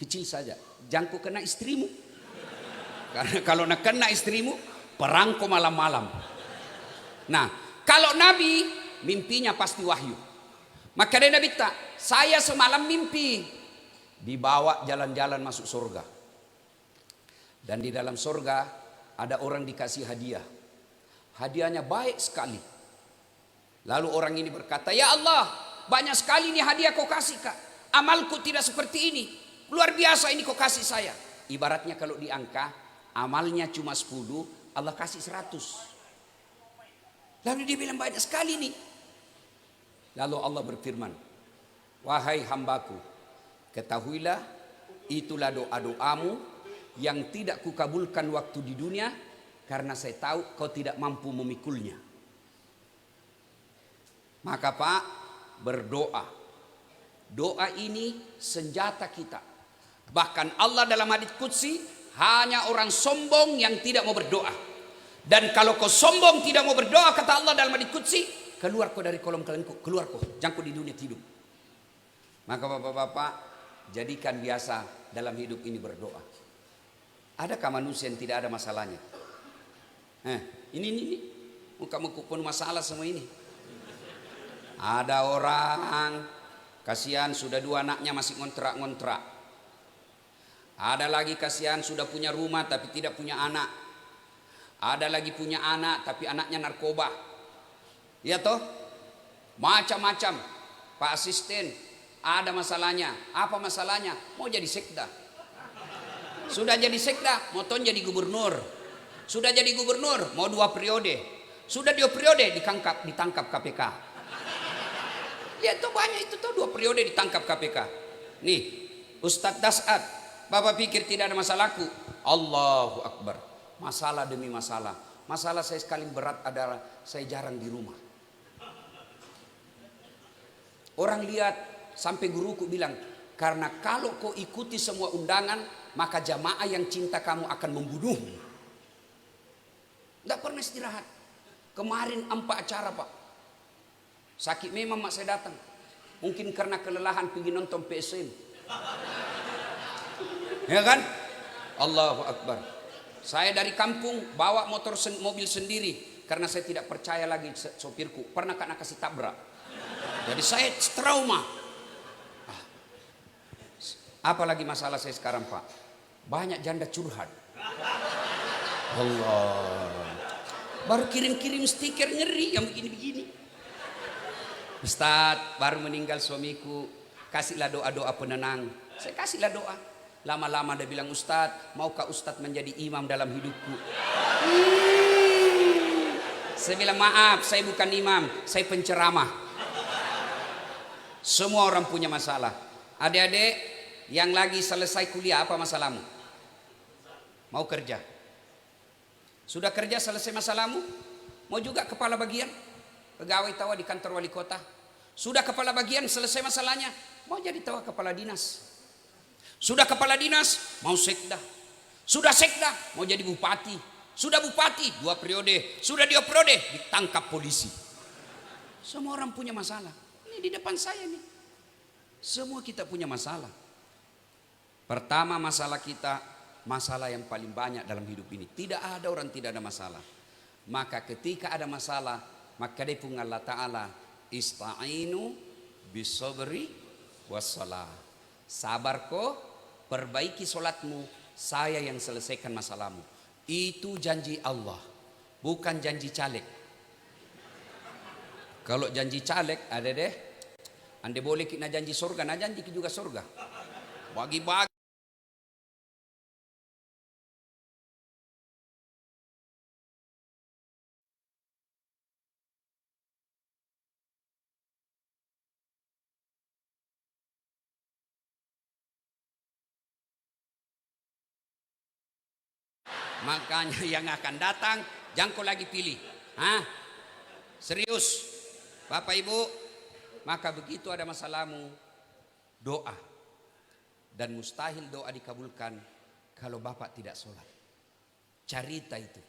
Kecil saja. Jangan kau kena istrimu. Karena kalau nak kena istrimu, perang kau malam-malam. Nah, kalau Nabi mimpinya pasti wahyu. Maka dia Nabi tak, saya semalam mimpi dibawa jalan-jalan masuk surga. Dan di dalam surga ada orang dikasih hadiah. Hadiahnya baik sekali. Lalu orang ini berkata, ya Allah, banyak sekali nih hadiah kau kasih kak. Amalku tidak seperti ini. Luar biasa ini kau kasih saya. Ibaratnya kalau diangka, amalnya cuma 10, Allah kasih 100. Lalu dia bilang banyak sekali nih. Lalu Allah berfirman, wahai hambaku, ketahuilah itulah doa-doamu yang tidak kukabulkan waktu di dunia karena saya tahu kau tidak mampu memikulnya. Maka Pak, berdoa. Doa ini senjata kita. Bahkan Allah dalam hadits qudsi, hanya orang sombong yang tidak mau berdoa. Dan kalau kau sombong tidak mau berdoa, kata Allah dalam hadits qudsi, keluar kau dari kolom kalianku, keluar kau, jangan kau di dunia hidup. Maka bapak-bapak, jadikan biasa dalam hidup ini berdoa. Adakah manusia yang tidak ada masalahnya? Ini muka-muka penuh masalah semua ini. Ada orang kasihan sudah 2 anaknya masih ngontrak-ngontrak. Ada lagi kasihan sudah punya rumah tapi tidak punya anak. Ada lagi punya anak tapi anaknya narkoba. Ya toh? Macam-macam. Pak Asisten ada masalahnya. Apa masalahnya? Mau jadi sekda. Sudah jadi sekda, mau jadi gubernur. Sudah jadi gubernur, mau 2 periode. Sudah 2 periode ditangkap KPK. Ya itu banyak itu tuh 2 periode ditangkap KPK. Nih, Ustadz Das'ad, Bapak pikir tidak ada masalahku? Allahu Akbar. Masalah demi masalah. Masalah saya sekali berat adalah saya jarang di rumah. Orang lihat sampai guruku bilang, karena kalau kau ikuti semua undangan, maka jamaah yang cinta kamu akan membunuhmu. Tidak pernah istirahat. Kemarin 4 acara Pak. Sakit memang mak saya datang. Mungkin karena kelelahan pergi nonton PSM. Ya kan? Allahu Akbar. Saya dari kampung bawa mobil sendiri karena saya tidak percaya lagi sopirku pernah kena kasih tabrak. Jadi saya trauma. Apalagi masalah saya sekarang Pak, banyak janda curhat. Allah, baru kirim-kirim stiker ngeri yang begini-begini. Ustadz, baru meninggal suamiku, kasihlah doa-doa penenang. Saya kasihlah doa. Lama-lama dia bilang, Ustadz, maukah Ustadz menjadi imam dalam hidupku? Saya bilang, maaf, saya bukan imam, saya penceramah. Semua orang punya masalah. Adik-adik yang lagi selesai kuliah, apa masalahmu? Mau kerja? Sudah kerja selesai masalahmu? Mau juga kepala bagian? Pegawai tawa di kantor wali kota. Sudah kepala bagian selesai masalahnya, mau jadi tawa kepala dinas. Sudah kepala dinas, mau sekda. Sudah sekda, mau jadi bupati. Sudah bupati, 2 periode. Sudah 2 periode, ditangkap polisi. Semua orang punya masalah. Ini di depan saya nih. Semua kita punya masalah. Pertama masalah kita, masalah yang paling banyak dalam hidup ini. Tidak ada orang tidak ada masalah. Maka ketika ada masalah, maka dia pun Allah Ta'ala, ista'inu bisabri wassalah. Sabar kau, perbaiki solatmu, saya yang selesaikan masalahmu. Itu janji Allah, bukan janji caleg. Kalau janji caleg ada deh, anda boleh kita janji surga, nah janji juga surga. Bagi-bagi. Makanya yang akan datang jangan kau lagi pilih. Serius Bapak Ibu. Maka begitu ada masalahmu, doa. Dan mustahil doa dikabulkan kalau Bapak tidak sholat. Carita itu.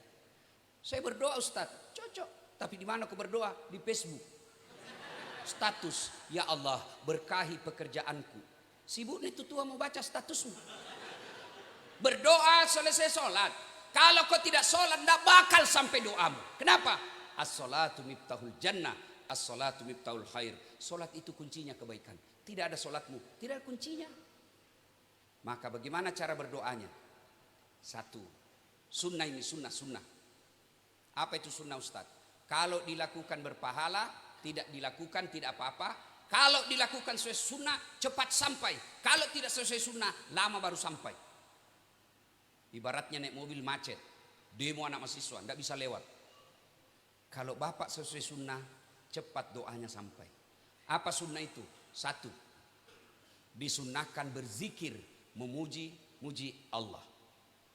Saya berdoa Ustadz, cocok. Tapi di mana kau berdoa? Di Facebook. Status, ya Allah berkahi pekerjaanku. Sibuk itu tua mau baca statusmu. Berdoa selesai sholat. Kalau kau tidak sholat, tidak bakal sampai doamu. Kenapa? As-sholatu miftahul jannah, as-sholatu miftahul khair. Sholat itu kuncinya kebaikan. Tidak ada sholatmu, tidak ada kuncinya. Maka bagaimana cara berdoanya? 1. Sunnah ini sunnah. Apa itu sunnah Ustaz? Kalau dilakukan berpahala, tidak dilakukan tidak apa-apa. Kalau dilakukan sesuai sunnah, cepat sampai. Kalau tidak sesuai sunnah, lama baru sampai. Ibaratnya naik mobil macet, demo anak mahasiswa, tidak bisa lewat. Kalau Bapak sesuai sunnah, cepat doanya sampai. Apa sunnah itu? 1. Disunnahkan berzikir, memuji Allah.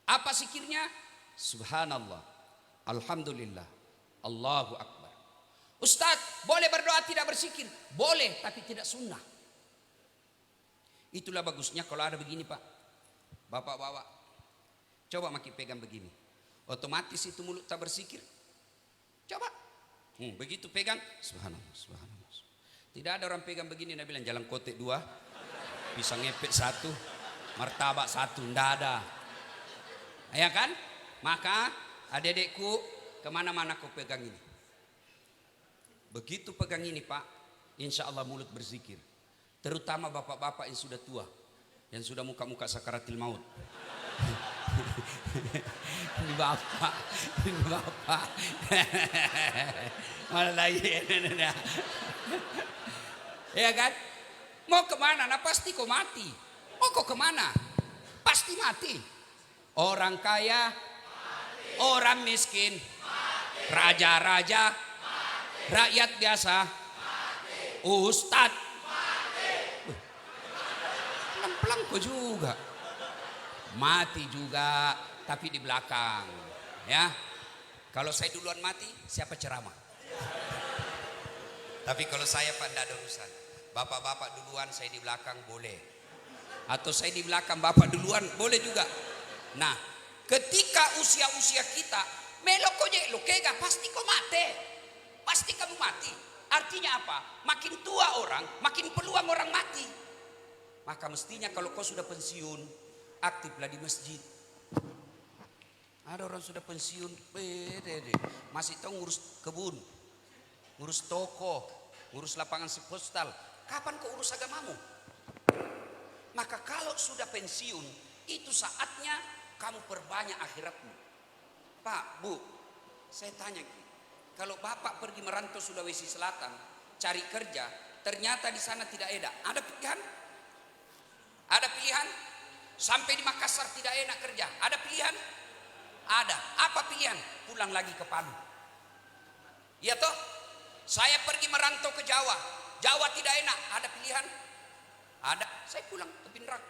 Apa zikirnya? Subhanallah, Alhamdulillah, Allahu Akbar. Ustadz, boleh berdoa tidak berzikir? Boleh, tapi tidak sunnah. Itulah bagusnya kalau ada begini Pak. Bapak-bapak, coba makin pegang begini, otomatis itu mulut tak berzikir. Coba, begitu pegang, subhanallah, subhanallah. Tidak ada orang pegang begini, Nabi bilang jalan kotek 2, pisang ngepet 1, martabak 1, tidak ada. Ya kan? Maka adik-adikku kemana-mana kau pegang ini. Begitu pegang ini Pak, insya Allah mulut berzikir. Terutama bapak-bapak yang sudah tua, yang sudah muka-muka sakaratil maut. Ini bapak. Malah lagi. Ya kan? Mau kemana? Nah pasti kau mati. Mau kau kemana? Pasti mati. Orang kaya, mati. Orang miskin, mati. Raja-raja, mati. Rakyat biasa, mati. Ustadz, pelan-pelan kau juga. Mati juga, tapi di belakang, ya. Kalau saya duluan mati, siapa ceramah? Tapi kalau saya Pak tidak ada urusan. Bapak-bapak duluan, saya di belakang boleh. Atau saya di belakang, bapak duluan boleh juga. Nah, ketika usia-usia kita, melok kega pasti kau mati, pasti kamu mati. Artinya apa? Makin tua orang, makin peluang orang mati. Maka mestinya kalau kau sudah pensiun, aktiflah di masjid. Ada orang sudah pensiun, masih tahu ngurus kebun, ngurus toko, ngurus lapangan postal. Kapan kau urus agamamu? Maka kalau sudah pensiun, itu saatnya kamu perbanyak akhiratmu. Pak, Bu, saya tanya, kalau Bapak pergi merantau Sulawesi Selatan, cari kerja, ternyata di sana tidak ada pilihan? Ada pilihan? Sampai di Makassar tidak enak kerja, ada pilihan? Ada. Apa pilihan? Pulang lagi ke Palu. Iya toh? Saya pergi merantau ke Jawa, Jawa tidak enak, ada pilihan? Ada. Saya pulang ke Pindrang.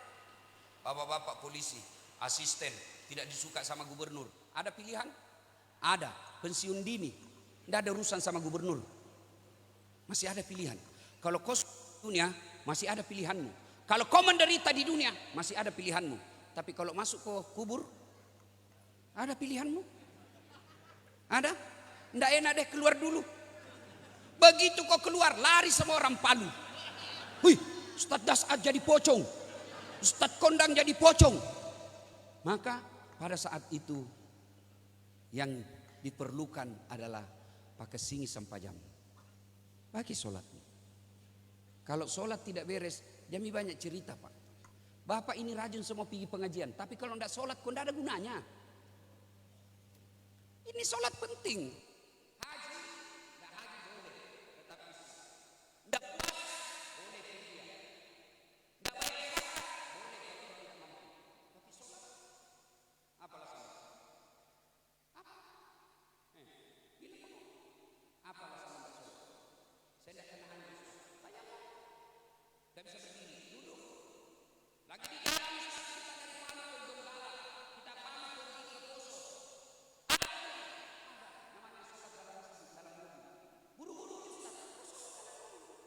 Bapak-bapak polisi, asisten, tidak disuka sama gubernur, ada pilihan? Ada. Pensiun dini, tidak ada urusan sama gubernur, masih ada pilihan. Kalau kau dunia, masih ada pilihanmu. Kalau kau menderita di dunia, masih ada pilihanmu. Tapi kalau masuk ke kubur, ada pilihanmu? Ada? Tidak enak deh, keluar dulu. Begitu kau keluar, lari semua orang Palu. Wih, Ustadz Das'ad jadi pocong, Ustadz Kondang jadi pocong. Maka pada saat itu yang diperlukan adalah pakai singi sampajam, pakai sholatnya. Kalau sholat tidak beres, Jami banyak cerita, Pak. Bapak ini rajin semua pergi pengajian, tapi kalau tidak sholat, kok tidak ada gunanya. Ini sholat penting. Haji, tidak haji boleh, tetapi tidak puas boleh pergi. Tidak bayar zakat boleh kalau tidak mampu. Tapi sholat, apa alasannya? Apa? Bila kamu, apa alasannya tidak sholat? Saya tidak kena haji. Tanya apa? Tidak bisa berdiri, duduk. Lagi di jalan, kita dari Palu ke Donggala, kita pamit pergi ke Poso. Buru-buru Ustaz,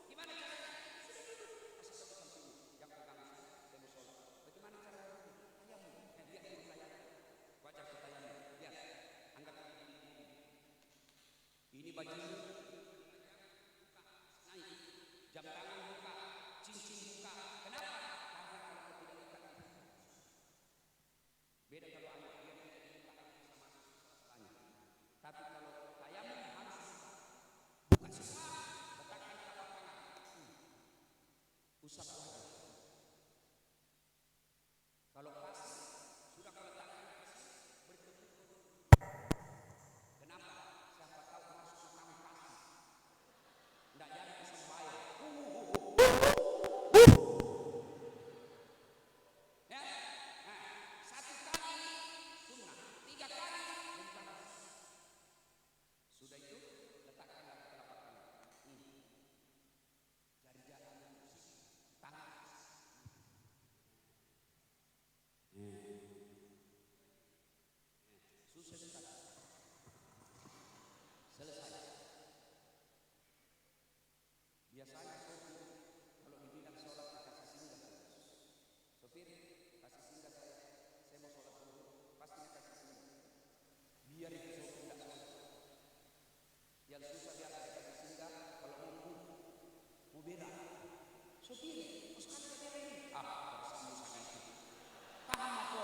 gimana caranya? Sudah duduk, kasih satu samping yang pegang saya mau sholat. Bagaimana caranya? Tayamum, lihat dulu tayamum. Baca tayamum, lihat, angkat ini baju naik, jam tangan buka, cincin buka. Kenapa? Karena kalau tidak ikat beda kalau anak dia tidak dibuka sama tanya. Tapi kalau tayamum harus buka semua, letakkan telapak tangan, usap wajah. Kalau pasir sudah kau letakkan pasir bertutur. Kenapa? Siapa tahu masuk makam pasir, tidak jadi kesembahyang. Ya, satu kali sunnah, 3 kali bencana. Sudah itu letakkanlah telapak tangan. Jari-jari tangan. Susah sekali. Selesai. Biasanya sopir kalau dibilang sholat kasih singgah. Sopir kasih singgah saya mau sholat dulu. Pastinya kasih singgah. Biar itu sopir tidak sholat. Yang susah biasa kasih singgah kalau mau beda. Sopir, sekali beda ini. Bersama itu. Paham apa?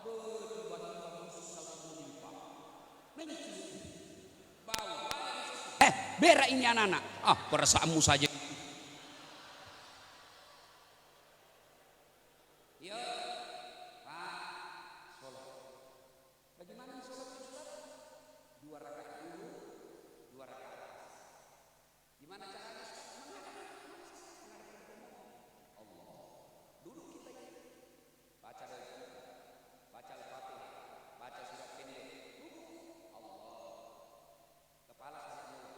Tiba-tiba musuh selalu menimpa. Mencium. Bau. Berak ini anak-anak. Perasaanmu saja. Ya, Pak, sholat. Bagaimana sholat Ustaz? 2 rakaat dulu, 2 rakaat. Gimana caranya Ustaz? Allah. Dulu kita baca Al-Fatihah, baca surat pendek. Allah. Kepala sampai mulut.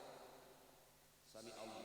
Sami Allah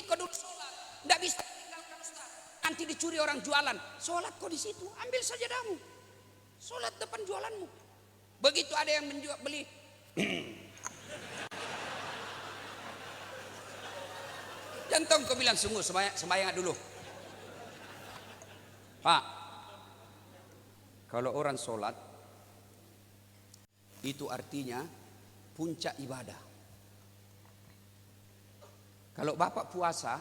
kau dulu sholat. Tidak bisa tinggalkan Ustaz. Nanti dicuri orang jualan. Sholat kau di situ, ambil sajadamu. Sholat depan jualanmu. Begitu ada yang menjual beli. Jantung kau bilang sungguh sembahyang dulu. Pak, kalau orang sholat itu artinya puncak ibadah. Kalau Bapak puasa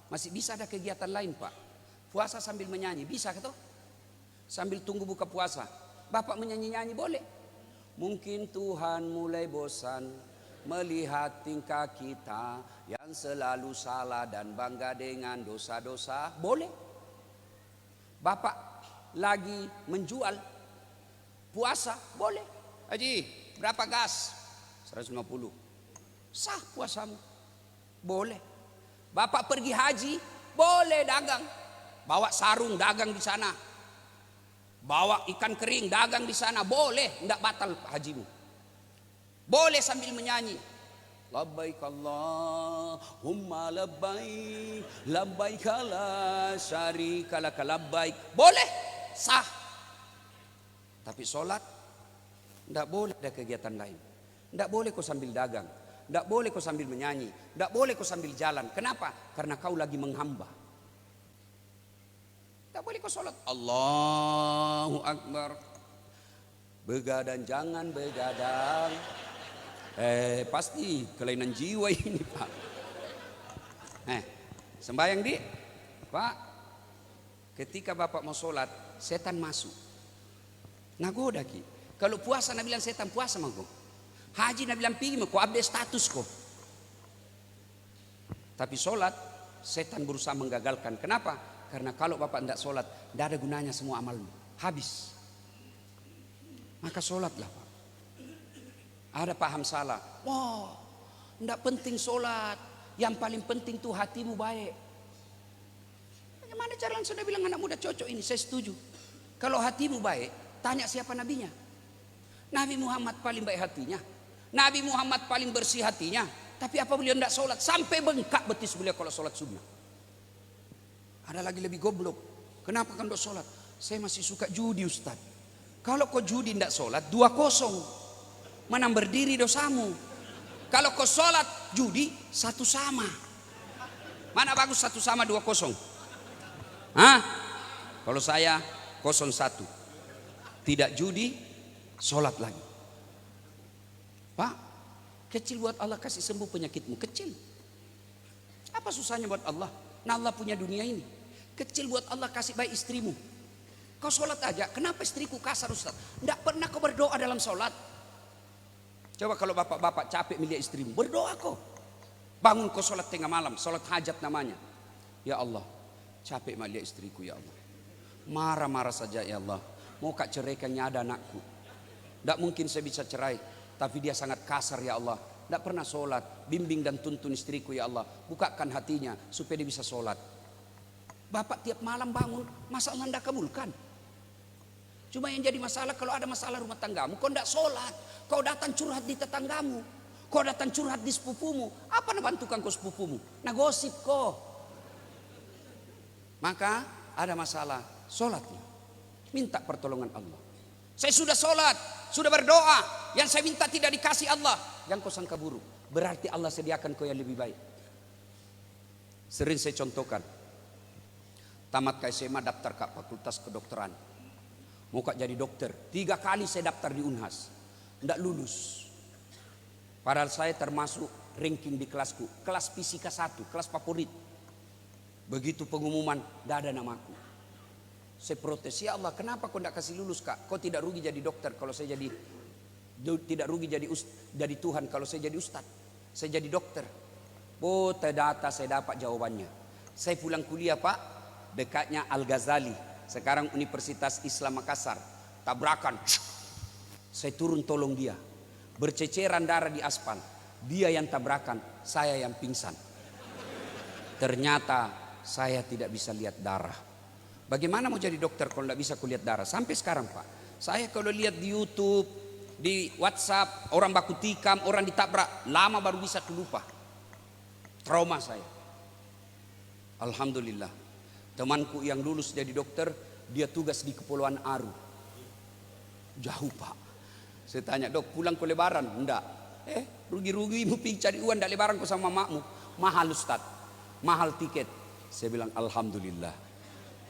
masih bisa ada kegiatan lain Pak. Puasa sambil menyanyi bisa gitu? Sambil tunggu buka puasa Bapak menyanyi-nyanyi boleh. Mungkin Tuhan mulai bosan melihat tingkah kita yang selalu salah dan bangga dengan dosa-dosa. Boleh. Bapak lagi menjual puasa boleh. Haji berapa gas? 150. Sah puasamu. Boleh. Bapak pergi haji boleh dagang. Bawa sarung dagang di sana. Bawa ikan kering dagang di sana boleh, tidak batal hajimu. Boleh sambil menyanyi. Labbaik Allahumma labbaik, labbaik la syarika lak labbaik. Boleh, sah. Tapi sholat tidak boleh ada kegiatan lain. Tidak boleh kau sambil dagang, tidak boleh kau sambil menyanyi, tidak boleh kau sambil jalan. Kenapa? Karena kau lagi menghamba. Tidak boleh kau sholat Allahu Akbar. Begadang jangan begadang. Pasti kelainan jiwa ini Pak. Sembahyang di Pak. Ketika Bapak mau sholat setan masuk. Nagoda ki. Kalau puasa Nabi bilang setan puasa mah kau. Haji Nabi bilang pergi mah kau update status kau. Tapi sholat setan berusaha menggagalkan. Kenapa? Karena kalau Bapak tidak sholat, tidak ada gunanya semua amalmu. Habis. Maka sholatlah Pak. Ada paham salah. Wah, tidak penting sholat. Yang paling penting tuh hatimu baik. Bagaimana cara sudah bilang anak muda cocok ini? Saya setuju. Kalau hatimu baik, tanya siapa nabinya. Nabi Muhammad paling baik hatinya. Nabi Muhammad paling bersih hatinya. Tapi apa beliau tidak sholat? Sampai bengkak betis beliau kalau sholat sunnah. Ada lagi lebih goblok. Kenapa kan tidak sholat? Saya masih suka judi Ustaz. Kalau kau judi tidak sholat 2-0. Mana berdiri dosamu. Kalau kau sholat judi 1 sama. Mana bagus 1 sama 2-0? Hah? Kalau saya 0-1. Tidak judi, sholat lagi. Pak, kecil buat Allah kasih sembuh penyakitmu. Kecil. Apa susahnya buat Allah? Nah Allah punya dunia ini. Kecil buat Allah kasih baik istrimu. Kau sholat aja. Kenapa istriku kasar Ustaz? Tidak pernah kau berdoa dalam sholat. Coba kalau bapak-bapak capek melihat istrimu. Berdoa kau. Bangun kau sholat tengah malam. Sholat hajat namanya. Ya Allah. Capek melihat istriku ya Allah. Marah-marah saja ya Allah. Mau kak ceraikannya ada anakku. Tidak mungkin saya bisa cerai. Tapi dia sangat kasar ya Allah. Tidak pernah sholat. Bimbing dan tuntun istriku ya Allah. Bukakan hatinya supaya dia bisa sholat. Bapak tiap malam bangun, masa Allah tidak kabulkan? Cuma yang jadi masalah kalau ada masalah rumah tanggamu, kau tidak sholat. Kau datang curhat di tetanggamu. Kau datang curhat di sepupumu. Apa nak bantukan kau sepupumu? Nah gosip kau. Maka ada masalah, sholatnya. Minta pertolongan Allah. Saya sudah sholat, sudah berdoa. Yang saya minta tidak dikasih Allah. Yang kau sangka buruk. Berarti Allah sediakan kau yang lebih baik. Sering saya contohkan. Tamat SMA daftar ke fakultas kedokteran. Mau kak jadi dokter. 3 kali saya daftar di Unhas. Tidak lulus. Padahal saya termasuk ranking di kelasku. Kelas fisika 1, kelas favorit. Begitu pengumuman, tidak ada namaku. Saya protes, ya Allah kenapa kau tidak kasih lulus kak? Kau tidak rugi jadi dokter kalau saya jadi. Tidak rugi jadi Tuhan kalau saya jadi ustad. Saya jadi dokter. Data saya dapat jawabannya. Saya pulang kuliah pak. Dekatnya Al-Ghazali. Sekarang Universitas Islam Makassar. Tabrakan. Saya turun tolong dia. Berceceran darah di aspal. Dia yang tabrakan. Saya yang pingsan. Ternyata saya tidak bisa lihat darah. Bagaimana mau jadi dokter kalau tidak bisa kulihat darah? Sampai sekarang pak. Saya kalau lihat di YouTube. Di WhatsApp. Orang baku tikam. Orang ditabrak. Lama baru bisa lupa. Trauma saya. Alhamdulillah. Temanku yang lulus jadi dokter, dia tugas di Kepulauan Aru. Jauh Pak. Saya tanya, dok pulang ke lebaran? Enggak. Rugi-rugi mu pergi cari uang, enggak lebaran kau sama makmu. Mahal Ustaz, mahal tiket. Saya bilang alhamdulillah.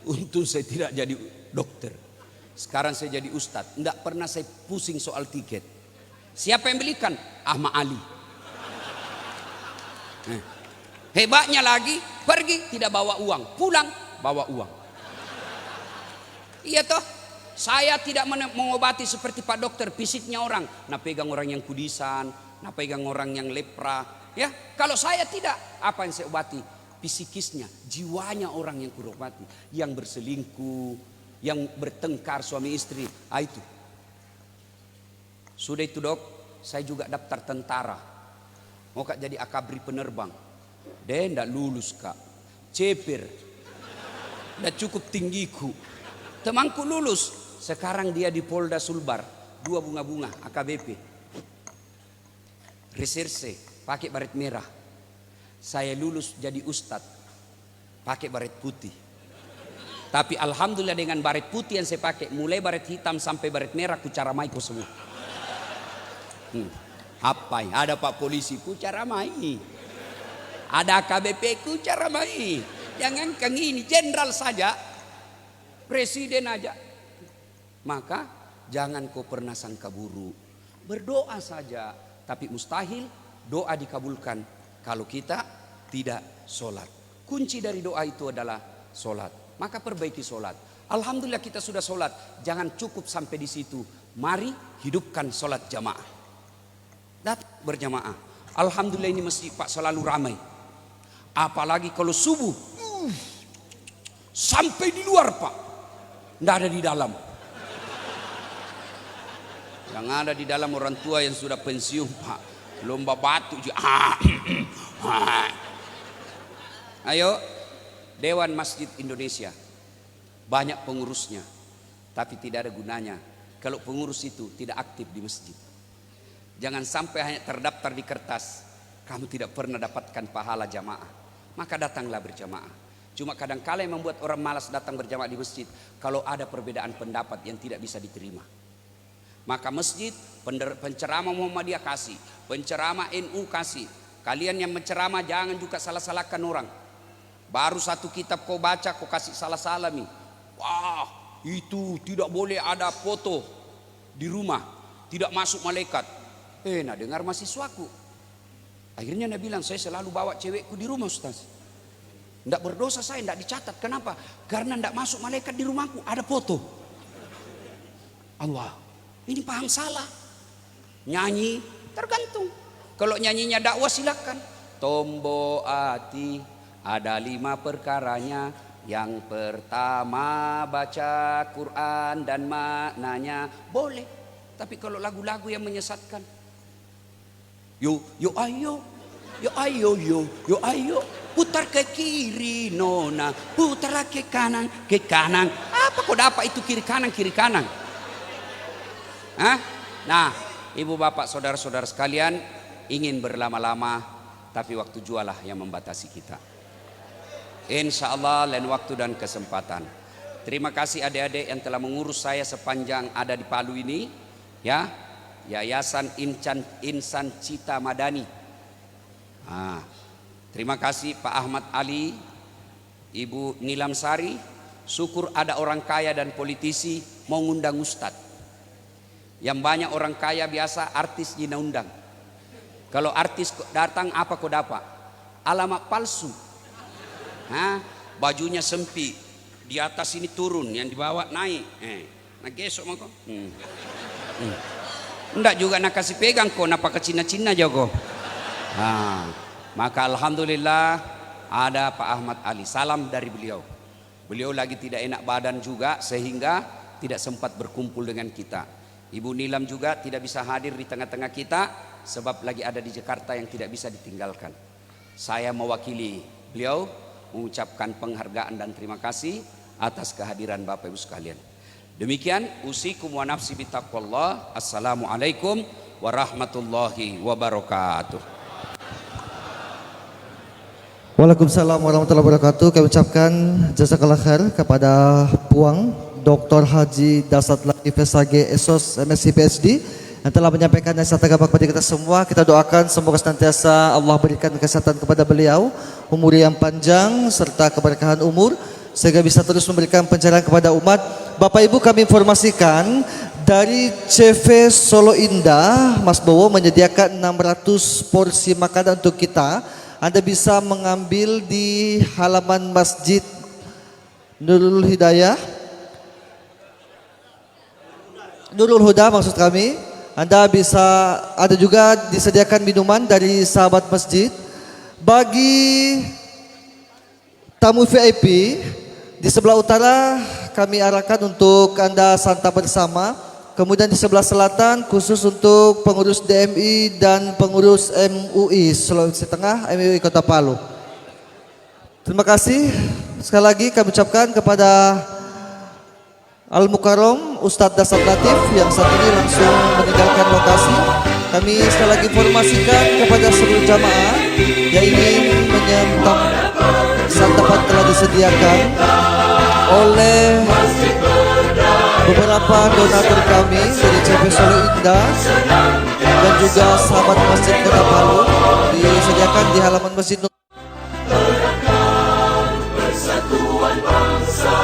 Untung saya tidak jadi dokter. Sekarang saya jadi ustadz. Enggak pernah saya pusing soal tiket. Siapa yang belikan? Ahmad Ali. Hebatnya lagi, pergi tidak bawa uang, pulang bawa uang. Iya toh, saya tidak mengobati seperti Pak Dokter, fisiknya orang. Nah pegang orang yang kudisan, nah pegang orang yang lepra. Ya, kalau saya tidak, apa yang saya obati? Psikisnya, jiwanya orang yang kurobati, yang berselingkuh, yang bertengkar suami istri, itu. Sudah itu dok, saya juga daftar tentara, mau kak jadi akabri penerbang, dan tidak lulus kak, cepir, tidak cukup tinggiku. Temanku lulus, sekarang dia di Polda Sulbar, 2 bunga-bunga AKBP, reserse, pakai baret merah. Saya lulus jadi ustadz pakai baret putih. Tapi alhamdulillah dengan baret putih yang saya pakai, mulai baret hitam sampai baret merah ku caramai ku semua. Apa ya? Ada Pak Polisi ku caramai, ada AKBP ku caramai. Jangan kang ini jenderal saja, presiden aja. Maka jangan kau pernah sangka buruk. Berdoa saja, tapi mustahil doa dikabulkan kalau kita tidak sholat. Kunci dari doa itu adalah sholat. Maka perbaiki sholat. Alhamdulillah kita sudah sholat. Jangan cukup sampai di situ. Mari hidupkan sholat jamaah. Datang berjamaah. Alhamdulillah ini masjid Pak selalu ramai. Apalagi kalau subuh. Sampai di luar Pak. Tidak ada di dalam. Yang ada di dalam orang tua yang sudah pensiun Pak. Lomba batu juga. Ayo, Dewan Masjid Indonesia banyak pengurusnya, tapi tidak ada gunanya kalau pengurus itu tidak aktif di masjid. Jangan sampai hanya terdaftar di kertas, kamu tidak pernah dapatkan pahala jamaah. Maka datanglah berjamaah. Cuma kadang-kala yang membuat orang malas datang berjamaah di masjid, kalau ada perbedaan pendapat yang tidak bisa diterima. Maka masjid, penceramah Muhammadiyah kasih, penceramah NU kasih. Kalian yang menceramah jangan juga salah-salahkan orang. Baru satu kitab kau baca, kau kasih salah-salah nih. Wah, itu tidak boleh ada foto di rumah, tidak masuk malaikat. Nah dengar mahasiswaku. Akhirnya dia bilang, saya selalu bawa cewekku di rumah Ustaz. Tidak berdosa saya, tidak dicatat. Kenapa? Karena tidak masuk malaikat di rumahku, ada foto. Allah. Ini paham salah. Nyanyi tergantung. Kalau nyanyinya dakwah silakan. Tombo ati ada 5 perkaranya. Yang pertama baca Quran dan maknanya boleh. Tapi kalau lagu-lagu yang menyesatkan, yo ayo, yo ayo, yo ayo, putar ke kiri nona, putar ke kanan, Apa kok dapat itu kiri kanan? Hah? Nah, ibu bapak saudara-saudara sekalian, ingin berlama-lama, tapi waktu jualah yang membatasi kita. Insya Allah lain waktu dan kesempatan. Terima kasih adik-adik yang telah mengurus saya sepanjang ada di Palu ini, ya, Yayasan Insan Cita Madani. Terima kasih Pak Ahmad Ali, Ibu Nilam Sari. Syukur ada orang kaya dan politisi mau ngundang ustadz. Yang banyak orang kaya biasa artis dina undang. Kalau artis datang apa kau dapat? Alamat palsu. Bajunya sempit, di atas ini turun, yang di bawah naik. Nah gesok mau kau? Enggak juga nak kasih pegang kau, napa ke Cina-Cina jago. Maka alhamdulillah ada Pak Ahmad Ali. Salam dari beliau. Beliau lagi tidak enak badan juga sehingga tidak sempat berkumpul dengan kita. Ibu Nilam juga tidak bisa hadir di tengah-tengah kita sebab lagi ada di Jakarta yang tidak bisa ditinggalkan. Saya mewakili beliau mengucapkan penghargaan dan terima kasih atas kehadiran Bapak Ibu sekalian. Demikian usikum wa nafsi bitaqwallah. Assalamualaikum warahmatullahi wabarakatuh. Waalaikumsalam warahmatullahi wabarakatuh. Kami ucapkan jazakallah khair kepada Puang Dr. Haji Dasat Latif SAG SOS MSc PhD yang telah menyampaikan nasihat agama kepada kita semua. Kita doakan semoga senantiasa Allah berikan kesehatan kepada beliau, umur yang panjang serta keberkahan umur sehingga bisa terus memberikan pencerahan kepada umat. Bapak Ibu, kami informasikan dari CV Solo Indah, Mas Bowo menyediakan 600 porsi makanan untuk kita. Anda bisa mengambil di halaman Masjid Nurul Hidayah, Nurul Huda maksud kami. Anda bisa, ada juga disediakan minuman dari sahabat masjid. Bagi tamu VIP di sebelah utara kami arahkan untuk Anda santap bersama. Kemudian di sebelah selatan khusus untuk pengurus DMI dan pengurus MUI Sulawesi Tengah, MUI Kota Palu. Terima kasih. Sekali lagi kami ucapkan kepada Al-Mukarram Ustadz Dasat Latif yang saat ini langsung meninggalkan lokasi. Kami sekali lagi informasikan kepada seluruh jamaah yang ingin menyantap santapan telah disediakan oleh beberapa donatur kami dari CV Solo Indah dan juga sahabat Masjid Kota Palu disediakan di halaman Masjid Persatuan bangsa,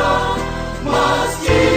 masjid